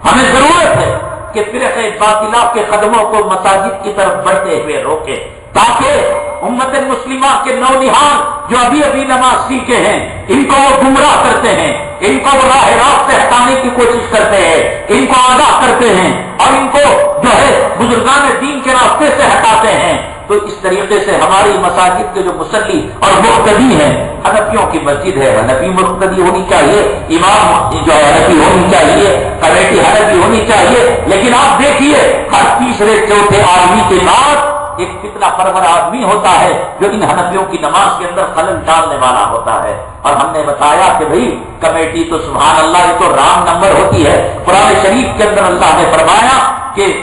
ہمیں ضرورت ہے کہ فرقہ باطلہ کے قدموں کو مساجد کی طرف بڑھتے ہوئے روکے، تاکہ امت مسلمہ کے نونہال جو ابھی ابھی نماز سیکھے ہیں ان کو وہ گمراہ کرتے ہیں، ان کو وہ راہ راست سے ہٹانے کی کوشش کرتے ہیں، ان کو آگاہ کرتے ہیں اور ان کو جو ہے بزرگان دین کے راستے سے ہٹاتے ہیں۔ تو اس طریقے سے ہماری مساجد کے جو مصلی اور مقتدی ہیں، حنفیوں کی مسجد ہے، حنفی مقتدی ہونی چاہیے، امام جو ہے حنفی ہونی چاہیے، کمیٹی حنفی ہونی چاہیے، لیکن آپ دیکھیے ہر تیسرے چوتھے آدمی کے بعد ایک فتنہ پرور آدمی ہوتا ہے جو ان حنفیوں کی نماز کے اندر خلل ڈالنے والا ہوتا ہے۔ اور ہم نے بتایا کہ بھئی کمیٹی تو سبحان اللہ یہ تو رام نمبر ہوتی ہے، قرآن شریف کے اندر اللہ نے فرمایا کہ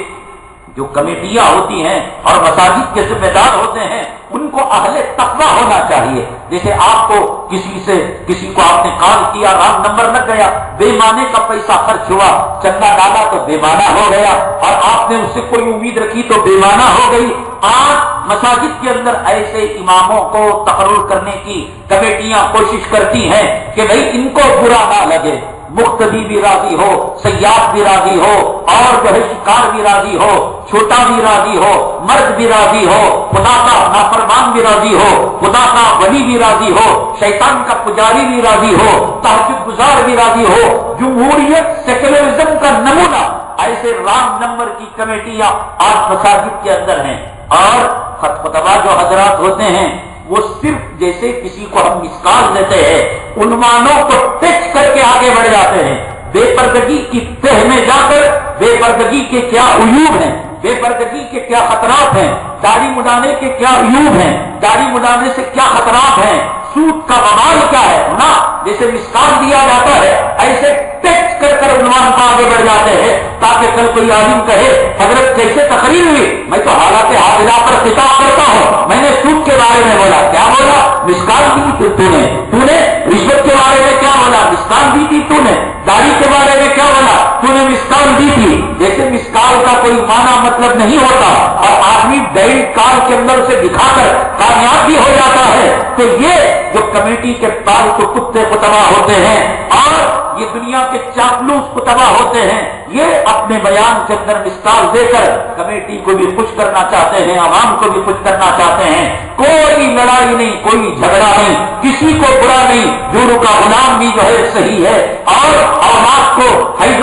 جو کمیٹیاں ہوتی ہیں اور مساجد کے ذمہ دار ہوتے ہیں ان کو اہل تقویٰ ہونا چاہیے۔ جیسے آپ کو کسی کو آپ نے کال کیا، رام نمبر لگ گیا، بے معنی کا پیسہ خرچ ہوا، چندہ ڈالا تو بے معنی ہو گیا، اور آپ نے اس سے کوئی امید رکھی تو بے معنی ہو گئی۔ آج مساجد کے اندر ایسے اماموں کو تقرر کرنے کی کمیٹیاں کوشش کرتی ہیں کہ بھئی ان کو برا نہ لگے، مقتدی بھی راضی ہو، سیاح بھی راضی ہو، اور جو ہے شکار بھی راضی ہو، چھوٹا بھی راضی ہو، مرد بھی راضی ہو، خدا کا نافرمان بھی راضی ہو، خدا کا ولی بھی راضی ہو، شیطان کا پجاری بھی راضی ہو، تہجد گزار بھی راضی ہو، جمہوریت سیکولرزم کا نمونہ ایسے رام نمبر کی کمیٹیاں آج مساجد کے اندر ہیں۔ اور خطبہ جو حضرات ہوتے ہیں وہ صرف جیسے کسی کو ہم مسکال دیتے ہیں عنوانوں کو ٹچ کر کے آگے بڑھ جاتے ہیں، بے پردگی کی تہ میں جا کر بے پردگی کے کیا عیوب ہیں، بے پردگی کے کیا خطرات ہیں، داڑھی مڈانے کے کیا عیوب ہیں، داڑھی مڈانے سے کیا خطرات ہیں، سود کا وبال کیا ہے نا، جیسے مسکال دیا جاتا ہے ایسے ٹیکس کر کر عنوان پر آگے بڑھ جاتے ہیں تاکہ کل کوئی عالم کہے حضرت کیسے تقریر ہوئی، میں تو حالات حاضرہ پر خطاب کرتا ہوں، میں نے سود کے بارے میں بولا، کیا بولا، مسکال دی تو نے رشوت کے بارے میں کیا بولا، مسکال دی تھی تو نے، داڑھی کے بارے میں کیا بولا، تو نے مسکال دی تھی۔ جیسے مسکال کا کوئی معنی مطلب نہیں ہوتا اور آدمی ڈائریکٹ کال کے اندر سے دکھا کر کامیاب بھی ہو جاتا ہے، تو یہ جو کمیٹی کے پال کو کتے کو تباہ ہوتے ہیں اور یہ دنیا کے چاپلوس کتبا ہوتے ہیں، یہ اپنے بیان کے اندر مثال دے کر کمیٹی کو بھی خوش کرنا چاہتے ہیں، عوام کو بھی خوش کرنا چاہتے ہیں۔ کوئی لڑائی نہیں، کوئی جھگڑا نہیں، کسی کو برا نہیں، جورو کا غلام بھی جو ہے صحیح ہے، اور اولاد کو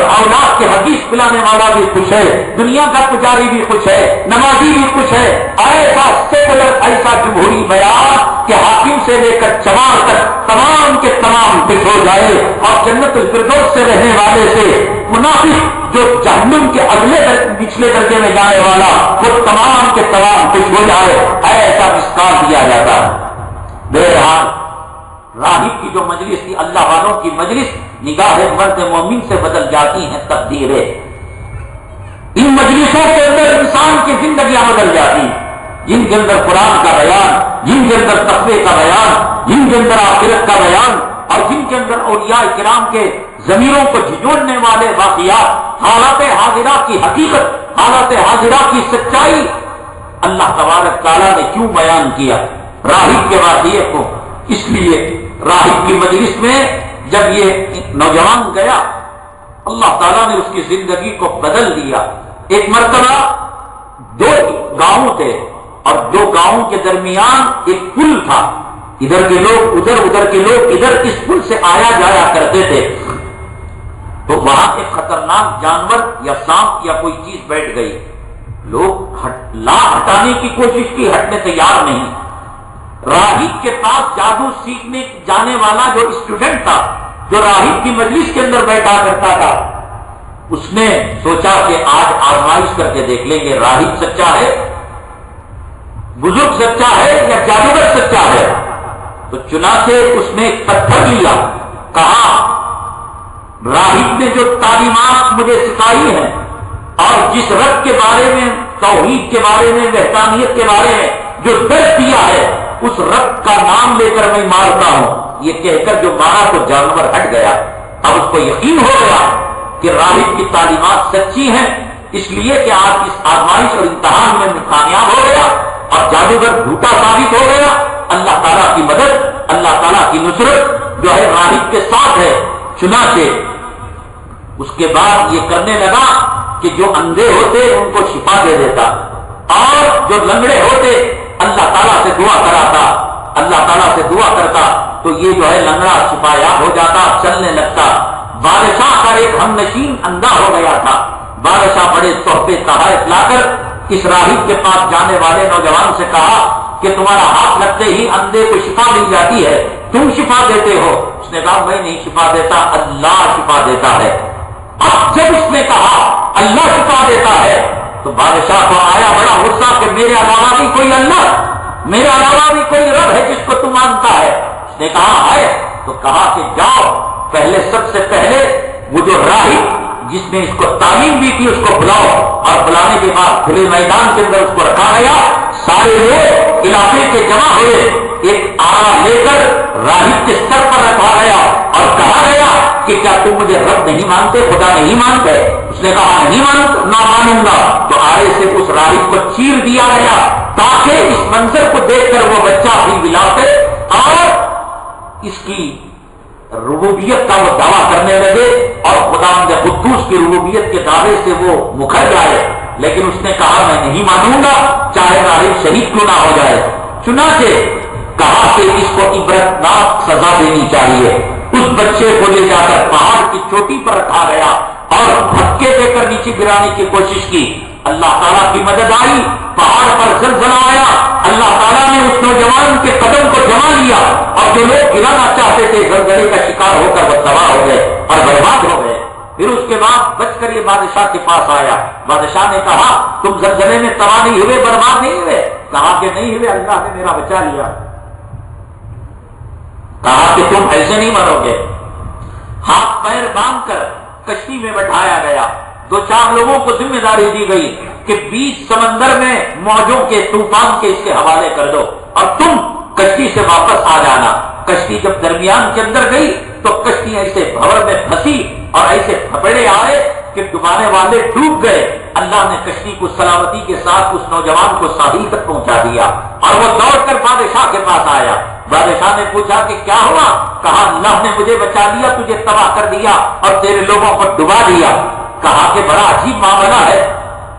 اولاد کے حدیث پلانے والا بھی خوش ہے، دنیا کا پجاری بھی خوش ہے، نمازی بھی خوش ہے۔ ایسا سیکولر، ایسا جمہوری بیان کہ حاکم سے لے کر چمار تک تمام کے تمام خوش ہو جائے، اور جنت الفردوس سے رہنے والے سے منافق جو جہنم کے اگلے پچھلے درجے میں جانے والا وہ تمام کے تمام خوش ہو جائے، ایسا مثال دیا جاتا ہے۔ بہرحال راہب کی جو مجلس تھی، اللہ والوں کی مجلس، نگاہ مرد مومن سے بدل جاتی ہیں تقدیریں۔ ان مجلسوں کے اندر انسان کی زندگیاں بدل جاتی ہیں، جن کے اندر قرآن کا بیان، جن کے اندر تقوی کا بیان، جن کے اندر آخرت کا بیان، اور جن کے اندر اولیاء کرام کے ضمیروں کو جھنجھوڑنے والے واقعات، حالات حاضرہ کی حقیقت، حالات حاضرہ کی سچائی اللہ تبارک تعالیٰ نے کیوں بیان کیا راہب کے واقعے کو؟ اس لیے راہب کی مجلس میں جب یہ نوجوان گیا، اللہ تعالیٰ نے اس کی زندگی کو بدل دیا۔ ایک مرتبہ دو گاؤں تھے اور دو گاؤں کے درمیان ایک پل تھا، ادھر کے لوگ ادھر، ادھر کے لوگ ادھر، اس پل سے آیا جایا کرتے تھے۔ تو وہاں ایک خطرناک جانور یا سانپ یا کوئی چیز بیٹھ گئی، لوگ ہٹانے کی کوشش کی، ہٹنے تیار نہیں۔ راہب کے پاس جادو سیکھنے جانے والا جو اسٹوڈنٹ تھا، جو راہب کی مجلس کے اندر بیٹھا کرتا تھا، اس نے سوچا کہ آج آزمائش کر کے دیکھ لیں گے راہب سچا ہے، بزرگ سچا ہے یا جادوگر سچا ہے۔ تو چنانچہ اس نے ایک پتھر لیا، کہا راہب نے جو تعلیمات مجھے سکھائی ہیں اور جس رب کے بارے میں، توحید کے بارے میں، وحدانیت کے بارے میں جو درس دیا ہے، اس رب کا نام لے کر میں مارتا ہوں، یہ کہہ کر جو مارا تو جانور ہٹ گیا۔ اب اس کو یقین ہو گیا کہ راہب کی تعلیمات سچی ہیں، اس لیے کہ آج اس آزمائش اور امتحان میں کامیاب ہو گیا اور جادوگر جھوٹا ثابت ہو گیا۔ اللہ تعالیٰ کی مدد، اللہ تعالیٰ کی نصرت جو ہے راہب کے ساتھ ہے۔ چنانچہ اس کے بعد یہ کرنے لگا کہ جو اندھے ہوتے ان کو شفا دے دیتا، اور جو لنگڑے ہوتے اللہ تعالیٰ سے دعا کراتا، اللہ تعالیٰ سے دعا کرتا تو یہ جو ہے لنگڑا شفا یاب ہو جاتا، چلنے لگتا۔ بادشاہ کا ایک ہم نشین اندھا ہو گیا تھا، بادشاہ بڑے تحفے تحائف لا کر اس راہب کے پاس جانے والے نوجوان سے کہا کہ تمہارا ہاتھ لگتے ہی اندھے کو شفا مل جاتی ہے، تم شفا دیتے ہو؟ اس نے کہا میں نہیں شفا دیتا، اللہ شفا دیتا ہے۔ اب جب اس نے کہا اللہ شفا دیتا ہے تو بادشاہ کو آیا بڑا غصہ کہ میرے علاوہ بھی کوئی اللہ، میرے علاوہ بھی کوئی رب ہے جس کو تم مانتا ہے؟ اس نے کہا ہے، تو کہا کہ جاؤ پہلے، سب سے پہلے وہ جو راہب جس نے اس کو تعلیم دی تھی اس کو بلاؤ، اور بلانے کے بعد کھلے میدان کے اندر اس کو رکھا گیا، سارے لوگ علاقے کے جمع ہوئے، ایک آرا لے کر راہب کے سر پر رکھا گیا اور کہا گیا کہ کیا تم مجھے رب نہیں مانتے، خدا نہیں مانتے؟ اس نے کہا نہیں نہ مانوں گا۔ تو آرے سے اس راہب کو چیر دیا گیا تاکہ اس منظر کو دیکھ کر وہ بچہ بھی ملاتے اور اس کی ربوبیت کا وہ دعویٰ کرنے لگے، اور خداوند قدوس کی ربوبیت کے دعوے سے وہ مکر جائے۔ لیکن اس نے کہا میں نہیں مانوں گا چاہے راہب شہید کیوں نہ ہو جائے۔ چنانچہ کہا کہ اس کو عبرتناک سزا دینی چاہیے۔ اس بچے کو لے جا کر پہاڑ کی چوٹی پر رکھا گیا اور دھکے دے کر نیچے گرانے کی کوشش کی۔ اللہ تعالیٰ کی مدد آئی، پہاڑ پر زلزلہ آیا، اللہ تعالیٰ نے اس نوجوان کے قدم کو جما لیا، اور جو لوگ گرانا چاہتے تھے زلزلے کا شکار ہو کر وہ تباہ ہو گئے اور برباد ہو گئے۔ پھر اس کے بعد بچ کر یہ بادشاہ کے پاس آیا، بادشاہ نے کہا تم زلزلے میں تباہ نہیں ہوئے، برباد نہیں ہوئے؟ کہا کہ نہیں ہوئے، اللہ نے میرا بچا لیا۔ کہا کہ تم ایسے نہیں مرو گے۔ ہاتھ پیر باندھ کر کشتی میں بٹھایا گیا، 2-4 لوگوں کو ذمہ داری دی گئی کہ بیچ سمندر میں موجوں کے طوفان کے اس کے حوالے کر دو اور تم کشتی سے واپس آ جانا۔ کشتی جب درمیان کے اندر گئی تو کشتی ایسے بھور میں پھنسی اور ایسے پھپڑے آئے کہ کہ ڈبانے والے ڈوب گئے، اللہ نے کشتی کو سلامتی کے ساتھ اس نوجوان کو ساحل تک پہنچا دیا اور وہ دوڑ کر بادشاہ کے پاس آیا۔ بادشاہ نے پوچھا کہ کیا ہوا؟ کہا اللہ نے مجھے بچا لیا، تجھے تباہ کر دیا اور تیرے لوگوں کو ڈبا دیا۔ کہا کہ بڑا عجیب معاملہ ہے۔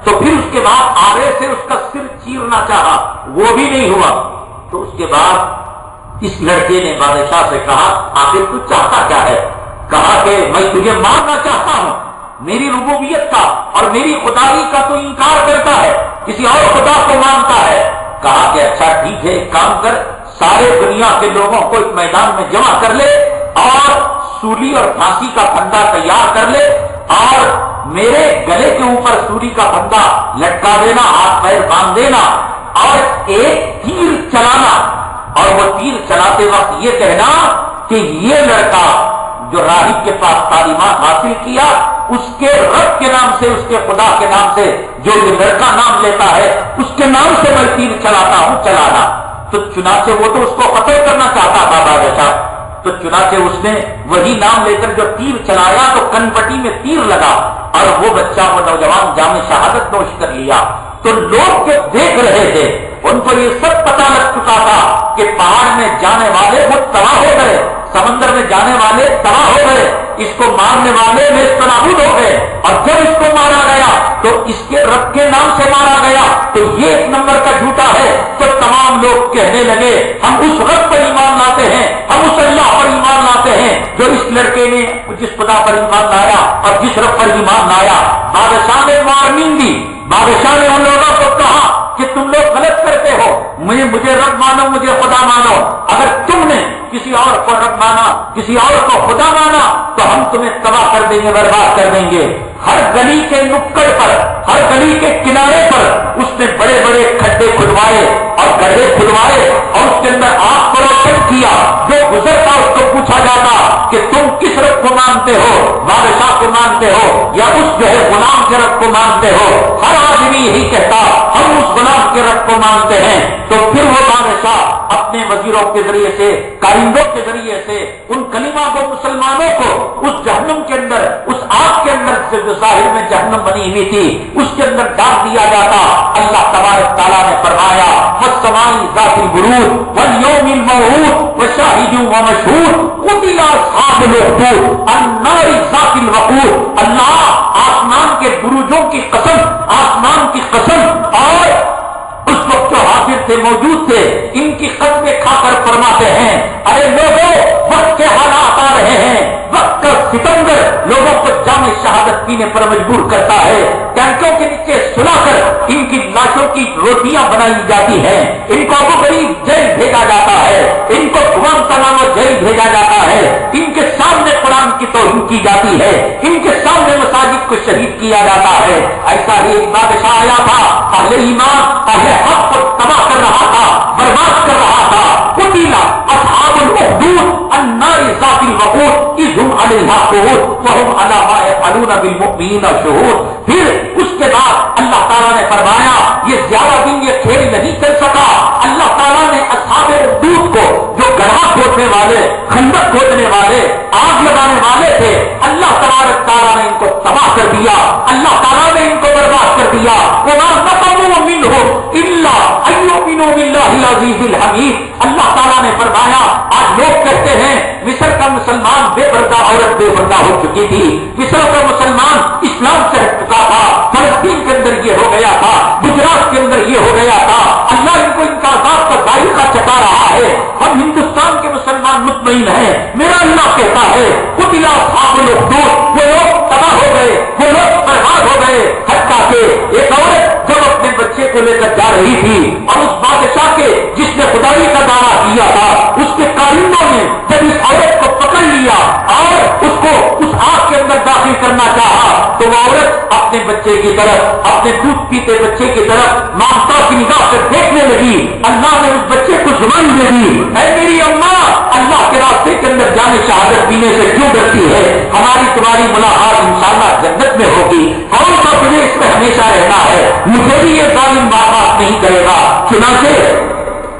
تو پھر اس کے بعد آرے سے اس کا سر چیرنا چاہا، وہ بھی نہیں ہوا۔ تو اس کے بعد اس لڑکے نے بادشاہ سے کہا آخر تو چاہتا کیا ہے؟ کہا کہ میں تجھے مارنا چاہتا ہوں، میری ربوبیت کا اور میری خدائی کا تو انکار کرتا ہے، کسی اور خدا کو مانتا ہے۔ کہا کہ اچھا ٹھیک ہے، ایک کام کر، سارے دنیا کے لوگوں کو ایک میدان میں جمع کر لے اور سولی اور پھانسی کا پھندا تیار کر لے اور میرے گلے کے اوپر سولی کا پھندا لٹکا دینا، ہاتھ پیر باندھ دینا اور ایک تیر چلانا، اور وہ تیر چلاتے وقت یہ کہنا کہ یہ لڑکا جو راہب کے پاس تعلیمات حاصل کیا، اس کے رب کے نام سے، اس کے خدا کے نام سے جو یہ لڑکا نام لیتا ہے اس کے نام سے میں تیر چلاتا ہوں، چلانا۔ تو چنانچہ وہ تو اس کو قتل کرنا چاہتا تھا بادشاہ، تو چنانچہ اس نے وہی نام لے کر جو تیر چلایا تو کنپٹی میں تیر لگا اور وہ بچہ، وہ نوجوان جام شہادت نوش کر لیا۔ تو لوگ کے دیکھ رہے تھے، ان کو یہ سب پتا لگ چکا تھا کہ پہاڑ میں جانے والے وہ تباہ ہو گئے، سمندر میں جانے والے تباہ ہو گئے، اس کو مارنے والے نیست نابود ہو گئے، اور جب اس کو مارا گیا تو اس کے رب کے نام سے مارا گیا تو یہ ایک نمبر کا جھوٹا ہے۔ تو تمام لوگ کہنے لگے ہم اس رب پر ایمان لاتے ہیں، ہم اس اللہ پر ایمان لاتے ہیں جو اس لڑکے نے جس خدا پر ایمان لایا اور جس رب پر ایمان لایا۔ بادشاہ نے وارننگ دی، بادشاہ نے ان لوگوں کو کہا کہ تم لوگ غلط کرتے ہو، مجھے رب مانو، مجھے خدا مانو، اگر تم نے کسی اور کو رب مانا، کسی اور کو خدا مانا تو ہم تمہیں تباہ کر دیں گے، برباد کر دیں گے۔ ہر گلی کے نکڑ پر، ہر گلی کے کنارے پر اس نے بڑے بڑے کھڈے کھدوائے اور گڈھے کھدوائے اور اس کے اندر آگ کو روشن کیا۔ جو گزرتا اس کو پوچھا جاتا کہ تم کس رب کو مانتے ہو، بادشاہ کو مانتے ہو یا اس جو ہے غلام کے رب کو مانتے ہو؟ ہر آدمی یہی کہتا ہم اس غلام کے رب کو مانتے ہیں۔ تو پھر وہ بادشاہ اپنے وزیروں کے ذریعے سے، کارندوں کے ذریعے سے ان کلمہ کو مسلمانوں کو اس جہنم کے اندر، اس آگ کے اندر سے جو ظاہر میں جہنم بنی ہوئی تھی اس کے اندر ڈال دیا جاتا۔ اللہ تبارک تعالیٰ نے فرمایا والسماء ذات البروج والیوم الموعود وشاہد ومشہود قتل اصحاب الاخدود النار ذات الوقود۔ اللہ آسمان کے بروجوں کی قسم، آسمان کی قسم، اور اس وقت جو حاضر تھے، موجود تھے، ان کی قسمیں کھا کر فرماتے ہیں ارے لوگوں وقت کے حالات آ رہے ہیں، وقت کا ستمگر لوگوں کو جام شہادت پینے پر مجبور کرتا ہے، ٹینکوں کے نیچے سلا کر ان کی لاشوں کی روٹیاں بنائی جاتی ہیں، ان کو ابو غریب جیل بھیجا جاتا ہے، ان کو گوانتانامو جیل بھیجا جاتا ہے، ان کے سامنے قرآن کی توہین کی جاتی ہے، ان کے سامنے مساجد کو شہید کیا جاتا ہے۔ ایسا ہی ایک بادشاہ آیا تھا، اہل ایمان، اہل حق کو تباہ کر رہا تھا، برباد کر رہا تھا۔ قتل اصحاب الاخدود النار ذات الوقود اذ هم علیہا قعود وهم علی ما یفعلون بالمؤمنین شہود۔ پھر اس کے بعد اللہ تعالیٰ نے فرمایا یہ زیادہ دن یہ کھیل نہیں چل سکا۔ اللہ تعالیٰ نے اصحاب الاخدود کو، جو گڑھا کھودنے والے، خندق کھودنے والے، آگ لگانے والے تھے، اللہ تبارک تعالیٰ نے ان کو تباہ کر دیا، اللہ تعالیٰ نے ان کو برباد کر دیا۔ وما نقموا منهم الا ان يؤمنوا بالله العزيز الحميد۔ اللہ تعالیٰ نے فرمایا آج لوگ کہتے ہیں مصر کا مسلمان بے پردہ عورت بے پردہ ہو چکی تھی، مصر کا مسلمان اسلام سے ہٹ چکا تھا، فلسطین کے اندر یہ ہو گیا تھا، گجرات کے اندر یہ ہو گیا تھا، اللہ ان کو ان کا عذاب کا ذائقہ چکا رہا ہے، ہم ہندوستان کے مسلمان مطمئن ہیں۔ میرا اللہ کہتا ہے قتل اصحاب الاخدود، وہ لوگ تباہ ہو گئے، وہ لوگ برباد ہو گئے، حتیٰ کہ ایک عورت جب اپنے بچے کو لے کر جا رہی تھی اور اس بادشاہ کے جس نے خدائی کا دعویٰ کیا تھا اس کے کارندوں نے جب اس عورت کو پکڑ لیا اور اس کو اس آگ کے اندر داخل کرنا چاہا تو وہ عورت اپنے بچے کی طرف، اپنے دودھ پیتے بچے کی طرف مامتا کی نگاہ سے دیکھنے لگی۔ اللہ نے اس بچے کو زبان دے دی، اے میری اماں اللہ کے راستے کے اندر جانے شہادت پینے سے کیوں ڈرتی ہے؟ ہماری تمہاری ملاقات انشاءاللہ جنت میں ہوگی، کون سا تجھے اس میں ہمیشہ رہنا ہے؟ مجھے بھی یہ ظالم بات نہیں کرے گا۔ چنانچہ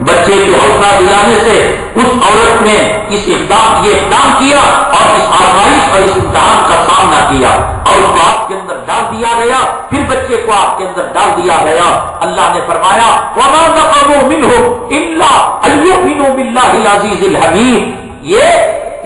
بچے کو حوصلہ دلانے سے اس عورت نے یہ اقدام کیا اور اس آزمائش اور اس امتحان کا سامنا کیا اور اس بات کے اندر ڈال دیا گیا، پھر بچے کو آگ کے اندر ڈال دیا گیا۔ اللہ نے فرمایا وَمَا نَقَمُوا مِنْهُمْ إِلَّا أَن يُؤْمِنُوا بِاللَّهِ الْعَزِيزِ الْحَمِيدِ، یہ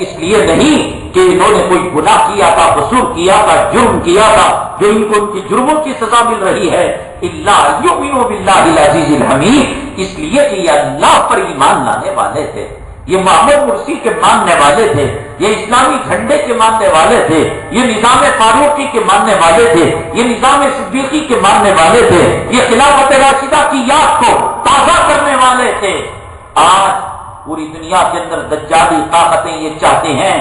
اس لیے نہیں کہ انہوں نے کوئی گناہ کیا تھا، قصور کیا تھا، جرم کیا تھا جو ان کو ان کی جرموں کی سزا مل رہی ہے، إِلَّا أَن يُؤْمِنُوا بِاللَّهِ الْعَزِيزِ الْحَمِيدِ، اس لیے کہ یہ اللہ پر ایمان لانے والے تھے، یہ محمد مرسی کے ماننے والے تھے، یہ اسلامی جھنڈے کے ماننے والے تھے، یہ نظام فاروقی کے ماننے والے تھے، یہ نظام صدیقی کے ماننے والے تھے، یہ خلافت راشدہ کی یاد کو تازہ کرنے والے تھے۔ آج پوری دنیا کے اندر دجالی طاقتیں یہ چاہتے ہیں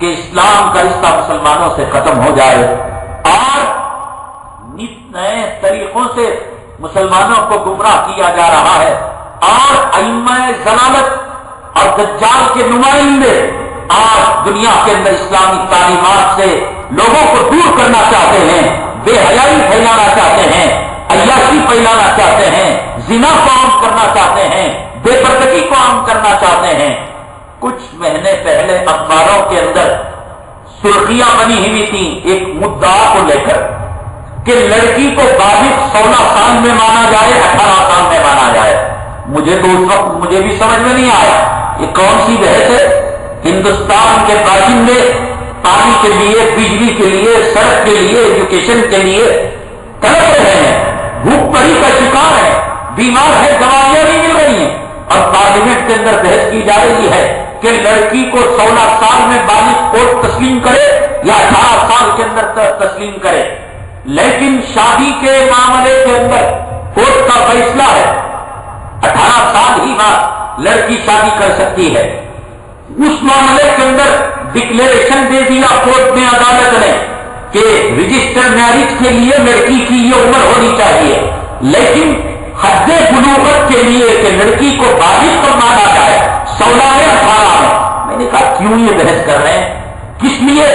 کہ اسلام کا رشتہ مسلمانوں سے ختم ہو جائے، اور نئے طریقوں سے مسلمانوں کو گمراہ کیا جا رہا ہے، اور ائمہ ضلالت اور دجال کے نمائندے آج دنیا کے اندر اسلامی تعلیمات سے لوگوں کو دور کرنا چاہتے ہیں، بے حیائی پھیلانا چاہتے ہیں، عیاشی پھیلانا چاہتے ہیں، زنا کو عام کرنا چاہتے ہیں، بے پردگی کو عام کرنا چاہتے ہیں۔ کچھ مہینے پہلے اخباروں کے اندر سرخیاں بنی ہوئی تھیں ایک مدعا کو لے کر کہ لڑکی کو بالغ 16 سال میں مانا جائے، 18 سال میں مانا جائے۔ مجھے تو اس وقت مجھے بھی سمجھ میں نہیں آیا یہ کون سی بحث ہے؟ ہندوستان کے باشندے پانی کے لیے، بجلی کے لیے، سڑک کے لیے، ایجوکیشن کے لیے تڑپ رہے ہیں، بھوک مری کا شکار ہے، بیمار ہے، دوائیاں نہیں مل رہی ہیں، اور پارلیمنٹ کے اندر بحث کی جا رہی ہے کہ لڑکی کو 16 سال میں بالغ کورٹ تسلیم کرے یا 18 سال کے اندر تسلیم کرے۔ لیکن شادی کے معاملے کے اندر کورٹ کا فیصلہ ہے 18 سال ہی بعد لڑکی شادی کر سکتی ہے۔ اس معاملے کے اندر ڈکلیریشن دے دیا کورٹ نے، عدالت نے، کہ رجسٹر میرج کے لیے لڑکی کی یہ عمر ہونی چاہیے، لیکن حد بلوغت کے لیے کہ لڑکی کو بالغ پر مانا جائے 16 یا 18 میں۔ میں نے کہا کیوں یہ بحث کر رہے ہیں، کس لیے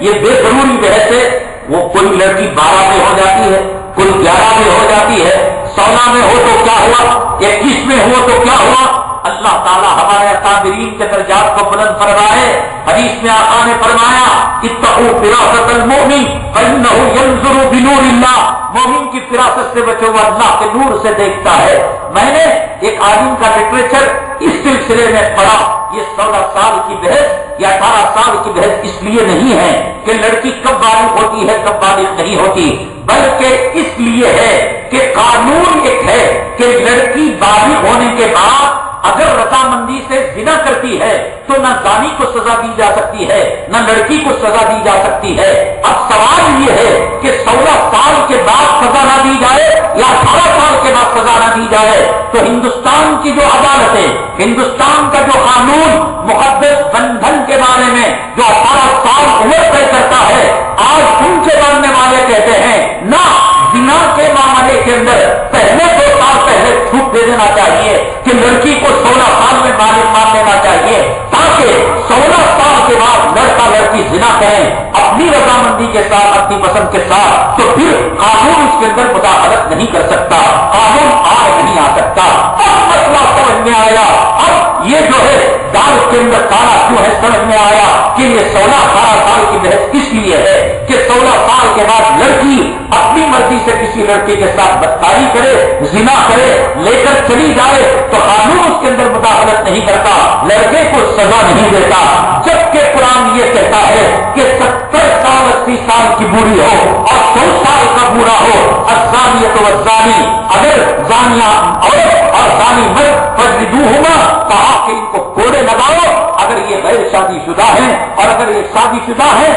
یہ بے ضروری بحث ہے؟ وہ کوئی لڑکی 12 میں ہو جاتی ہے، کوئی 11 میں ہو جاتی ہے، 16 میں ہو تو کیا ہوا، 21 میں ہو تو کیا ہوا؟ اللہ تعالیٰ ہمارے اکابرین کے درجات کو بلند فرمائے۔ حدیث میں آقا نے فرمایا اتقوا فراست المؤمن فإنه ينظر بنور اللہ، مومن کی فراست سے بچو، وہ اللہ کے نور سے دیکھتا ہے۔ میں نے ایک عالم کا لٹریچر اس سلسلے میں پڑھا، یہ 16 سال کی بحث یا 18 سال کی بحث اس لیے نہیں ہے کہ لڑکی کب بالغ ہوتی ہے کب بالغ نہیں ہوتی، بلکہ اس لیے ہے کہ قانون ایک ہے کہ لڑکی بالغ ہونے کے بعد اگر رضامندی سے زنا کرتی ہے تو نہ زانی کو سزا دی جا سکتی ہے نہ لڑکی کو سزا دی جا سکتی ہے۔ اب سوال یہ ہے کہ 16 سال کے بعد سزا نہ دی جائے یا 18 سال کے بعد سزا نہ دی جائے، تو ہندوستان کی جو عدالت ہے، ہندوستان کا جو قانون مقدس بندھن کے بارے میں جو 18 سال عمر طے کرتا ہے، آج ان کے ماننے والے کہتے ہیں نہ، زنا کے معاملے کے اندر پہلے 2 سال پہلے چھوٹ دے دینا چاہیے کہ لڑکی کو 16 سال میں بالغ مان لینا چاہیے، تاکہ 16 سال کے بعد لڑکا لڑکی زنا کریں اپنی رضامندی کے ساتھ، اپنی پسند کے ساتھ، تو پھر قانون اس کے اندر مداخلت نہیں کر سکتا، قانون آگ نہیں آ سکتا۔ اب مسئلہ سمجھ میں آیا، اب یہ جو ہے دال کے اندر کالا کیوں ہے سمجھ میں آیا کہ یہ 16-18 سال کی بحث اس لیے ہے کہ 16 سال کے بعد لڑکی اپنی مرضی سے کسی لڑکے کے ساتھ بدکاری کرے، زنا کرے، لے کر چلی جائے تو قانون اس کے اندر مداخلت نہیں کرتا، لڑکے کو سزا نہیں دیتا، جبکہ قرآن یہ کہتا ہے کہ 70 سال 80 سال کی بوڑھی ہو اور 100 سال کا بوڑھا ہو، الزانیۃ والزانی، اگر زانیہ عورت اور زانی مرد فجلدوہما، کہا کہ ان کو کوڑے لگاؤ اگر یہ غیر شادی شدہ ہیں، اور اگر یہ شادی شدہ ہیں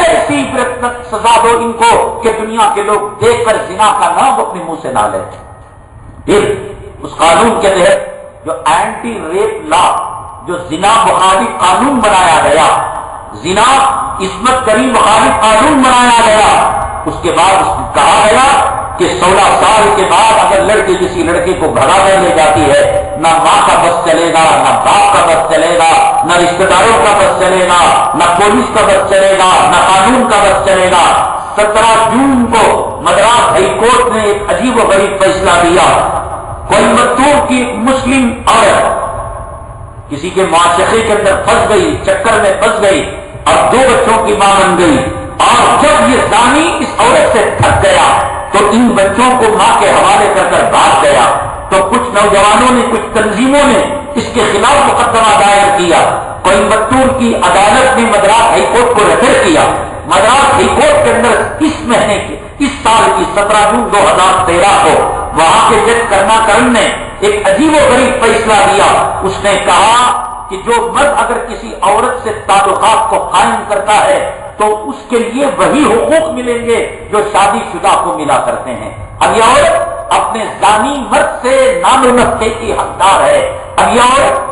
ایسی عبرتناک سزا دو ان کو کہ دنیا کے لوگ دیکھ کر زنا کا نام اپنے منہ سے نہ لیں۔ پھر اس قانون کے تحت جو اینٹی ریپ لا، جو زنا مخالف قانون بنایا گیا، زنا عصمت دری مخالف قانون بنایا گیا، اس کے بعد کہا گیا کہ 16 سال کے بعد اگر لڑکی کسی لڑکے کو بھگا کر لے جاتی ہے، نہ ماں کا بس چلے گا، نہ باپ کا بس چلے گا، نہ رشتے داروں کا بس چلے گا، نہ پولیس کا بس چلے گا، نہ قانون کا بس چلے گا۔ 17 جون کو مدراس ہائی کورٹ نے ایک عجیب و غریب فیصلہ دیا، کوئمبتور کی مسلم عورت کسی کے معاشقے کے اندر پھنس گئی، چکر میں پھنس گئی اور 2 بچوں کی ماں بن گئی، اور جب یہ زانی اس عورت سے تھک گیا تو ان بچوں کو ماں کے حوالے کر کر بھاگ گیا، تو کچھ نوجوانوں نے، کچھ تنظیموں نے اس کے خلاف مقدمہ دائر کیا۔ کوئمبٹور کی عدالت نے مدراس ہائی کورٹ کو ریفر کیا۔ مدراس ہائی کورٹ کے اندر اس مہینے کی، اس سال کی 17 جون 2013 کو وہاں کے جج کرناکرن نے ایک عجیب و غریب فیصلہ دیا۔ اس نے کہا کہ جو مرد اگر کسی عورت سے تعلقات کو قائم کرتا ہے تو اس کے لیے وہی حقوق ملیں گے جو شادی شدہ کو ملا کرتے ہیں۔ اب یہ عورت اپنے زانی مرد سے نام و نسخے کی حقدار ہے۔ اب یہ عورت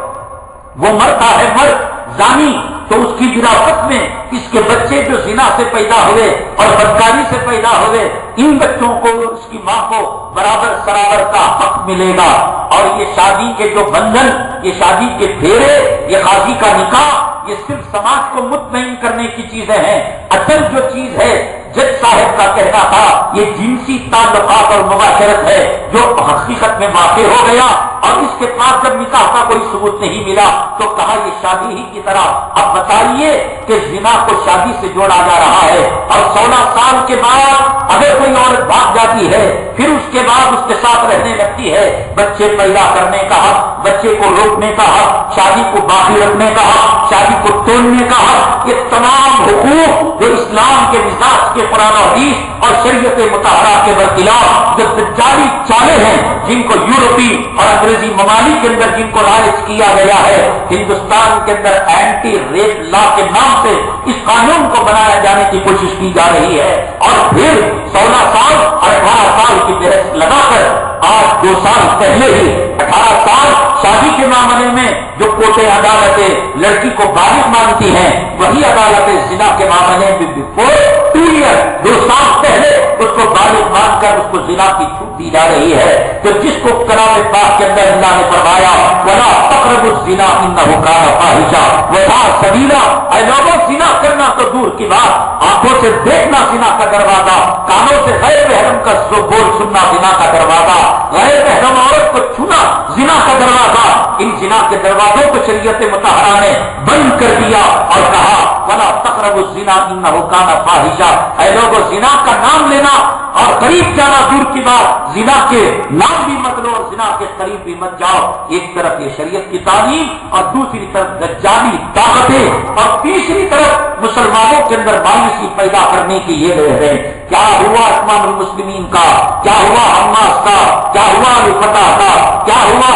وہ مرتا ہے مرد زانی، تو اس کی وراثت میں اس کے بچے جو زنا سے پیدا ہوئے اور بدکاری سے پیدا ہوئے، ان بچوں کو، اس کی ماں کو برابر سرابر کا حق ملے گا۔ اور یہ شادی کے جو بندھن، یہ شادی کے پھیرے، یہ قاضی کا نکاح، یہ صرف سماج کو مطمئن کرنے کی چیزیں ہیں۔ اصل جو چیز ہے، جج صاحب کا کہنا تھا، یہ جنسی تعلقات اور مباشرت ہے جو حقیقت میں واقع ہو گیا، اور اس کے پاس جب نکاح کا کوئی ثبوت نہیں ملا تو کہا یہ شادی ہی کی طرح۔ اب بتائیے کہ زنا کو شادی سے جوڑا جا رہا ہے، اور 16 سال کے بعد اگر کوئی عورت بھاگ جاتی ہے، پھر اس کے بعد اس کے ساتھ رہنے لگتی ہے، بچے پیدا کرنے کا حق، بچے کو روکنے کا حق، شادی کو باقی رکھنے کا حق، شادی کو توڑنے کا حق، یہ تمام حقوق جو اسلام کے مزاج کے قرآن و حدیث اور شریعت مطہرہ کے برخلاف جو دجالی چالیں ہیں، جن کو یورپی اور انگریزی ممالک کے اندر جن کو رائج کیا گیا ہے، ہندوستان کے اندر اینٹی ریپ لا کے نام سے اس قانون کو بنایا جانے کی کوشش کی جا رہی ہے، اور پھر 16 سال اور 18 سال کی بحث لگا کر آج 2 سال پہلے ہی 18 سال شادی کے معاملے میں جو کوٹے عدالتیں لڑکی کو بالغ مانتی ہیں، وہی عدالتیں زنا کے معاملے میں بفور 2 ایئر 2 سال پہلے اس کو بالغ مان کر اس کو زنا کی چھوٹ دی جا رہی ہے۔ تو جس کو کلام پاک کے اندر اللہ نے فرمایا وَلَا تَقْرَبُوا الزِّنَا إِنَّهُ كَانَ فَاحِشًا وَسَاءَ سَبِيلًا، اے لوگوں زنا کرنا تو دور کی بات، آنکھوں سے دیکھنا زنا کا دروازہ، کانوں سے غیر محرم کا بول سننا زنا کا دروازہ، غیر محرم عورت کو چھونا زنا کا دروازہ، ان زنا کے دروازوں کو شریعت مطہرہ نے بند کر دیا اور کہا وَلَا تَقْرَبُوا الزِّنَا إِنَّهُ كَانَ فَاحِشًا، اے لوگوں زنا کا نام لینا اور قریب جانا دور کی بات، زنا کے نام بھی مت لو اور زنا کے قریب بھی مت جاؤ۔ ایک طرف یہ شریعت کی تعلیم اور دوسری طرف دجالی طاقتیں، اور تیسری طرف مسلمانوں کے اندر مایوسی پیدا کرنے کی یہ لہر ہے۔ کیا ہوا اخوان المسلمین کا، کیا ہوا حماس کا، کیا ہوا الفتح کا، کیا ہوا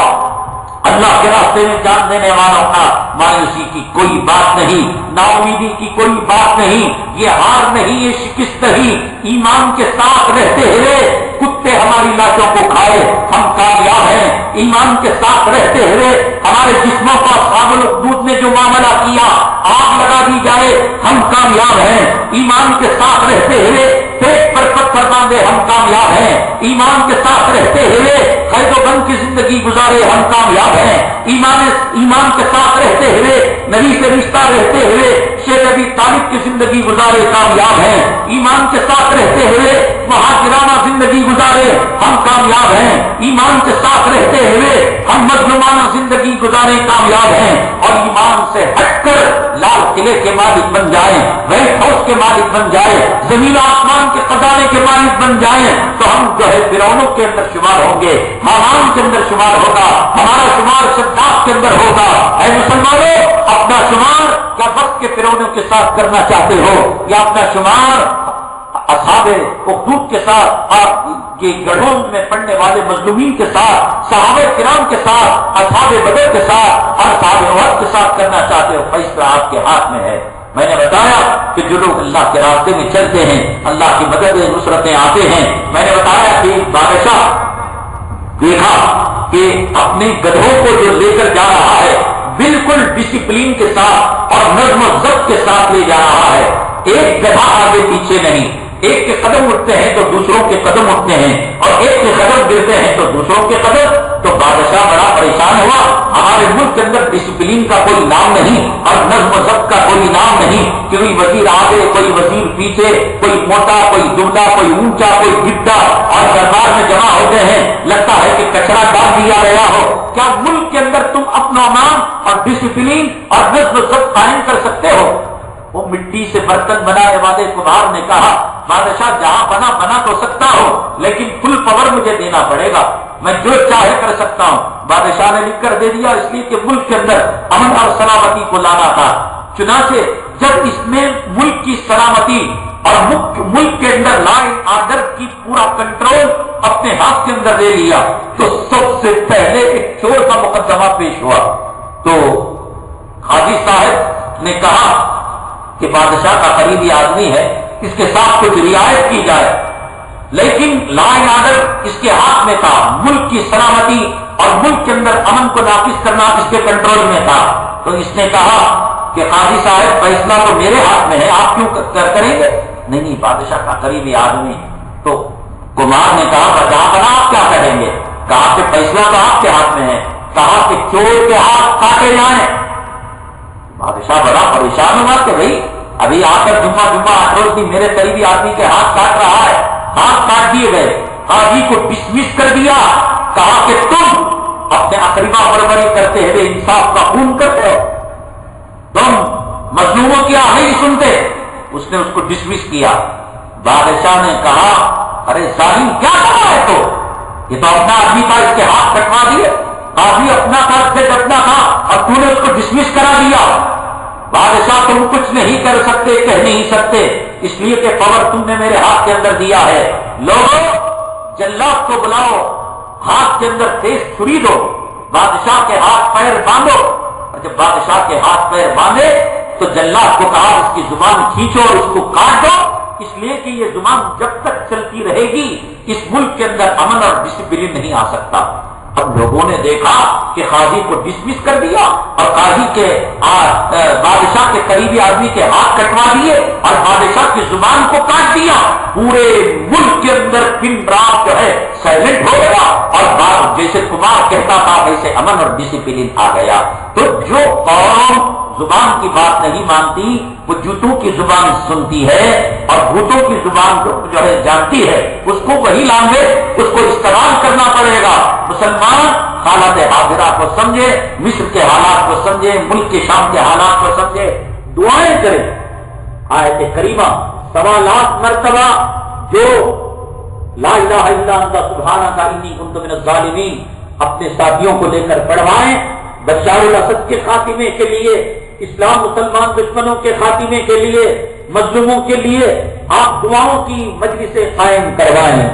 اللہ کے راستے میں جان دینے والوں کا؟ مایوسی کی کوئی بات نہیں، نا امیدی کی کوئی بات نہیں، یہ ہار نہیں، یہ شکست نہیں، ایمان کے ساتھ رہتے ہوئے کتے ہماری لاشوں کو کھائے ہم کامیاب ہیں، ایمان کے ساتھ رہتے ہوئے ہمارے جسموں کا اصحاب الاخدود نے جو معاملہ کیا آگ لگا دی جائے ہم کامیاب ہیں، ایمان کے ساتھ رہتے ہوئے پیٹ پر پتھر باندھے ہم کامیاب ہیں، ایمان کے ساتھ رہتے ہوئے قید و بند کی زندگی گزارے ہم کامیاب ہیں، ایمان کے ساتھ رہتے ہوئے نبی سے رشتہ رہتے ہوئے شیخ ابی طالب کی زندگی گزارے کامیاب ہیں، ایمان کے ساتھ رہتے ہوئے مہاجرانہ زندگی گزارے ہم کامیاب ہیں، ایمان کے ساتھ رہتے ہوئے ہم مظلومانہ زندگی گزارے کامیاب ہیں، اور ایمان سے ہٹ کر لال قلعے کے مالک بن جائیں، وائٹ ہاؤس کے مالک بن جائیں، زمین و آسمان کے خزانے کے مالک بن جائیں، تو ہم جو ہے فرعونوں کے اندر شمار ہوں گے، حامان کے اندر شمار ہوگا، ہمارا شمار شداد کے اندر ہوگا۔ اے مسلمانوں، اپنا شمار کیا وقت کے فرعونوں کے ساتھ کرنا چاہتے ہو، یا اپنا شمار اصحاب اخدود کے ساتھ، آپ کے گڑھوں میں پڑنے والے مظلومین کے ساتھ، صحابہ کرام کے ساتھ، اصحاب بدر کے ساتھ اور اصحاب احد کے ساتھ کرنا چاہتے ہو؟ فیصلہ آپ کے ہاتھ میں ہے۔ میں نے بتایا کہ جو لوگ اللہ کے راستے میں چلتے ہیں اللہ کی مدد نصرتیں آتے ہیں۔ میں نے بتایا کہ ایک بادشاہ دیکھا کہ اپنے گدھوں کو جو لے کر جا رہا ہے بالکل ڈسپلین کے ساتھ اور نظم و ضبط کے ساتھ لے جا رہا ہے، ایک گدھا آگے پیچھے نہیں، ایک کے قدم اٹھتے ہیں تو دوسروں کے قدم اٹھتے ہیں، اور ایک کے قدم گرتے ہیں تو دوسروں کے قدم۔ تو بادشاہ بڑا پریشان ہوا، ہمارے ملک کے اندر ڈسپلین کا کوئی نام نہیں اور نظم و ضبط کا کوئی نام نہیں، کہ کوئی وزیر آگے کوئی وزیر پیچھے، کوئی موٹا کوئی دبلا کوئی اونچا کوئی گڈا، اور دربار میں جمع ہوتے ہیں، لگتا ہے کہ کچرا ڈال دیا گیا ہو۔ کیا ملک کے اندر تم اپنا نام اور ڈسپلین اور نظم و ضبط قائم کر سکتے ہو؟ وہ مٹی سے برتن بنانے والے کمہار نے کہا بادشاہ جہاں بنا بنا تو سکتا ہوں لیکن فل پاور مجھے دینا پڑے گا، میں جو چاہے کر سکتا ہوں۔ بادشاہ نے لکھ کر دے دیا اس لیے کہ ملک کے اندر امن اور سلامتی کو لانا تھا۔ چنانچہ جب اس نے ملک کی سلامتی اور ملک کے اندر لا اینڈ آرڈر کی پورا کنٹرول اپنے ہاتھ کے اندر لے لیا تو سب سے پہلے ایک چور کا مقدمہ پیش ہوا۔ تو قاضی صاحب نے کہا کہ بادشاہ کا قریبی آدمی ہے، اس کے ساتھ کچھ رعایت کی جائے، لیکن لا اینڈ آرڈر اس کے ہاتھ میں تھا، ملک کی سلامتی اور ملک کے اندر امن کو نافذ کرنا اس کے کنٹرول میں تھا۔ تو اس نے کہا کہ قاضی صاحب فیصلہ تو میرے ہاتھ میں ہے، آپ کیوں کریں گے؟ نہیں بادشاہ کا قریبی آدمی۔ تو کمار نے کہا بجا بنا آپ کیا کہیں گے؟ کہا کہ فیصلہ تو آپ کے ہاتھ میں ہے، کہا کہ چور کے ہاتھ کاٹے جائیں۔ بادشاہ بڑا پریشان ہوا کہ بھائی ابھی آ کر جمعہ اٹھروز بھی میرے قریبی آدمی کے ہاتھ کاٹ رہا ہے، ہاتھ کاٹ دیے گئے۔ قاضی کو ڈسمس کر دیا، کہا کہ تم اپنے اقربا بربری کرتے ہوئے انصاف کا خون کرتے ہو، تم مظلوموں کی آہ نہیں سنتے۔ اس نے اس کو ڈسمس کیا۔ بادشاہ نے کہا ارے ظالم کیا کہا ہے تو یہ تو اپنا آدمی تھا، اس کے ہاتھ کٹوا دیے، قاضی اپنا تھا، اس سے ڈٹنا تھا اور تو نے اس کو ڈسمس کرا دیا۔ بادشاہ تم کچھ نہیں کر سکتے، کہہ نہیں سکتے، اس لیے کہ پاور تم نے میرے ہاتھ کے اندر دیا ہے۔ لوگوں جلاد کو بلاؤ، ہاتھ کے اندر تیز چھری دو، بادشاہ کے ہاتھ پیر باندھو۔ اور جب بادشاہ کے ہاتھ پیر باندھے تو جلاد کو کہا اس کی زبان کھینچو اور اس کو کاٹ دو، اس لیے کہ یہ زبان جب تک چلتی رہے گی اس ملک کے اندر امن اور ڈسپلن نہیں آ سکتا۔ اب لوگوں نے دیکھا کہ قاضی کو ڈسمس کر دیا اور قاضی کے بادشاہ کے قریبی آدمی کے ہاتھ کٹوا دیے اور بادشاہ کی زبان کو کاٹ دیا۔ پورے ملک کے اندر دن رات جو ہے سائلنٹ ہو گیا اور بات جیسے کمار کہتا تھا ویسے امن اور ڈسپلن آ گیا۔ تو جو قوم زبان کی بات نہیں مانتی وہ جوتوں کی زبان سنتی ہے اور بھوتوں کی زبان جو ہے جانتی ہے، اس کو وہی لینگویج اس کو استعمال کرنا پڑے گا۔ مسلمان حالات حاضرہ کو سمجھے، مصر کے حالات کو سمجھے، ملک کے شام کے حالات کو سمجھے، دعائیں کرے۔ آیت کریمہ 1.25 لاکھ مرتبہ جو لا الہ الا انت سبحانک انی کنت من الظالمین اپنے ساتھیوں کو لے کر پڑھوائیں، بشار الاسد کے خاتمے کے لیے، اسلام مسلمان دشمنوں کے خاتمے کے لیے، مظلوموں کے لیے آپ دعاؤں کی مجلسیں قائم کروائیں،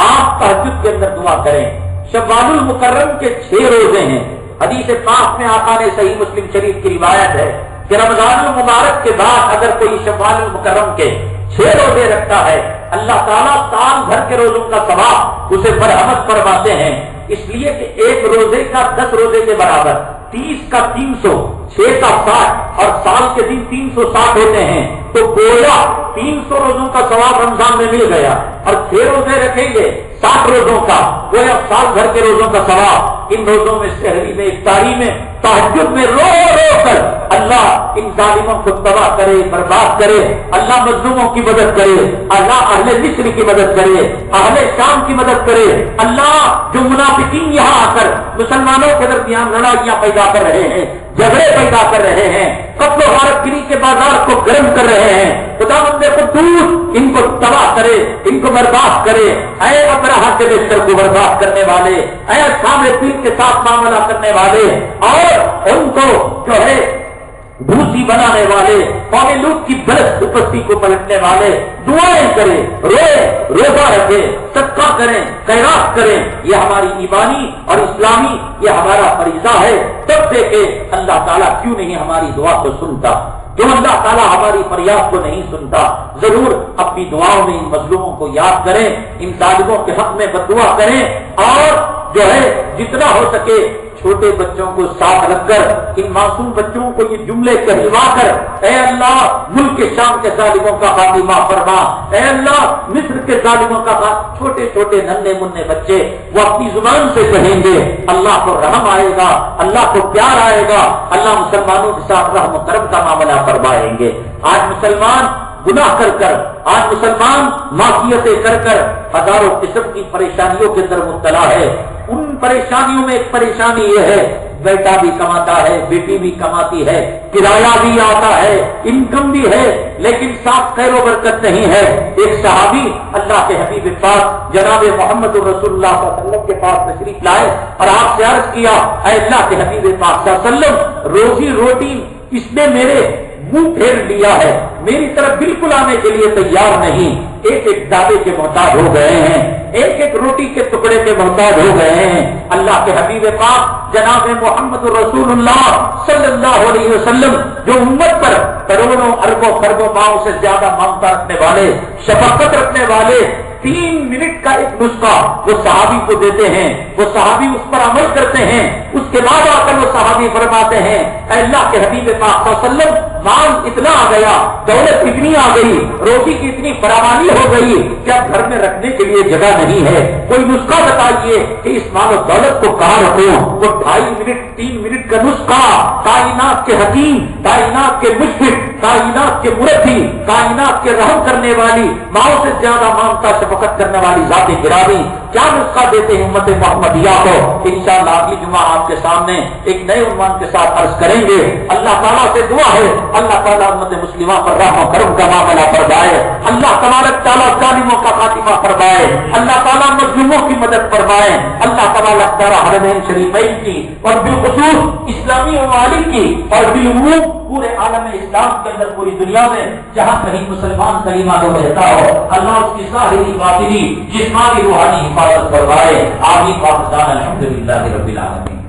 آپ تہجد کے اندر دعا کریں۔ شوال المکرم کے 6 روزے ہیں، حدیث پاک میں آقا نے صحیح مسلم شریف کی روایت ہے کہ رمضان المبارک کے بعد اگر کوئی شوال المکرم کے 6 روزے رکھتا ہے اللہ تعالیٰ سال بھر کے روزوں کا ثواب اسے برہمت فرماتے ہیں، اس لیے کہ ایک روزے کا 10 روزے کے برابر، 30 کا 300، 6 کا 60 اور سال کے دن 360 ہوتے ہیں، تو گویا 300 روزوں کا ثواب رمضان میں مل گیا اور 6 روزے رکھیں گے 60 روزوں کا، گویا سال بھر کے روزوں کا ثواب۔ ان روزوں میں سحری میں، افطاری میں، تہجد میں رو رو کر اللہ ان ظالموں کو تباہ کرے، برباد کرے، اللہ مظلوموں کی مدد کرے، اللہ اہل مصر کی مدد کرے، اہل شام کی مدد کرے، اللہ جو منافقین یہاں آ کر مسلمانوں کے درمیان لڑائیاں پیدا کر رہے ہیں، جھگڑے پیدا کر رہے ہیں، قتل و غارت گری کے بازار کو گرم کر رہے ہیں، خداوند قدوس ان کو تباہ کرے، ان کو برباد کرے۔ اے ابرہہ کے بستر کو برباد کرنے والے، اے اصحاب فیل کے ساتھ معاملہ کرنے والے اور ان کو جو ہے بھوسی بنانے والے، قوم لوط کی برس اپستی کو پلٹنے والے، دعائیں کریں، روئے، روزہ رکھیں، صدقہ کریں، خیرات کریں، یہ ہماری ایمانی اور اسلامی یہ ہمارا فریضہ ہے۔ تب دیکھیں اللہ تعالیٰ کیوں نہیں ہماری دعا کو سنتا، کیوں اللہ تعالیٰ ہماری فریاد کو نہیں سنتا۔ ضرور اپنی دعاؤں میں ان مظلوموں کو یاد کریں، ان ظالموں کے حق میں بددعا کریں اور جو ہے جتنا ہو سکے چھوٹے بچوں کو ساتھ رکھ کر ان معصوم بچوں کو یہ جملے کہلوا کر اے اللہ ملک کے شام کے ظالموں کا خاتمہ فرما، اے اللہ مصر کے ظالموں کا خاتمہ، چھوٹے چھوٹے ننھے منھے بچے وہ اپنی زبان سے کہیں گے، اللہ کو رحم آئے گا، اللہ کو پیار آئے گا، اللہ مسلمانوں کے ساتھ رحم و کرم کا معاملہ فرمائیں گے۔ آج مسلمان گناہ کر کر، آج مسلمان معصیتیں کر کر ہزاروں قسم کی پریشانیوں کے اندر مبتلا ہے۔ ان پریشانیوں میں ایک پریشانی یہ ہے بیٹا بھی کماتا ہے، بیٹی بھی کماتی ہے، کرایہ بھی آتا ہے، انکم بھی ہے، لیکن ساتھ خیر و برکت نہیں ہے۔ ایک صحابی اللہ کے حبیب پاک جناب محمد رسول اللہ صلی اللہ علیہ وسلم کے پاس تشریف لائے اور آپ سے عرض کیا، اے اللہ کے حبیب پاک صلی اللہ علیہ وسلم، روزی روٹی اس نے میرے منہ پھیر لیا ہے، میری طرف بالکل آنے کے لیے تیار نہیں، ایک ایک دعوے کے محتاج ہو گئے ہیں، ایک ایک روٹی کے ٹکڑے کے محتاج ہو گئے ہیں۔ اللہ کے حبیب پاک جناب محمد رسول اللہ صلی اللہ علیہ وسلم جو امت پر کروڑوں اربوں خربوں ماؤں سے زیادہ ممتا رکھنے والے، شفقت رکھنے والے، 3 منٹ کا ایک نسخہ وہ صحابی کو دیتے ہیں، وہ صحابی اس پر عمل کرتے ہیں، اس کے بعد آ کر وہ صحابی فرماتے ہیں، اے اللہ کے حبیب پاک صلی اللہ علیہ وسلم، مال اتنا آ گیا، دولت اتنی آ گئی، روٹی کی اتنی فراوانی ہو گئی کہ اب گھر میں رکھنے کے لیے جگہ نہیں ہے، کوئی نسخہ بتائیے کہ اس مال و دولت کو کہاں رکھوں؟ وہ 2.5 منٹ 3 منٹ کا نسخہ کائنات کے حکیم، کائنات کے مشفق، کائنات کے مربی، کائنات کے رحم کرنے والی، ماؤں سے زیادہ مانگتا شفقت کرنے والی ذات گرامی کیا نسخہ دیتے ہیں امت محمدیہ کو؟ انشاءاللہ اگلی جمعہ آپ کے سامنے ایک نئے عنوان کے ساتھ عرض کریں گے۔ اللہ تعالیٰ سے دعا ہے اللہ تعالیٰ امت مسلمہ پر رحم و کرم کا معاملہ فرمائے، اللہ تبارک تعالیٰ ظالموں کا خاتمہ فرمائے، اللہ تعالیٰ مظلوموں کی مدد فرمائے، اللہ تبارک تعالیٰ حرمین شریفین کی اور بالخصوص اسلامی ممالک کی اور بالعموم پورے عالم اسلام کے اندر پوری دنیا میں جہاں کہیں مسلمان کلمہ کو رہتا ہو، اللہ اس کی ظاہری باطنی جسمانی روحانی حفاظت فرمائے۔ آمین۔ الحمد للہ رب العالمین۔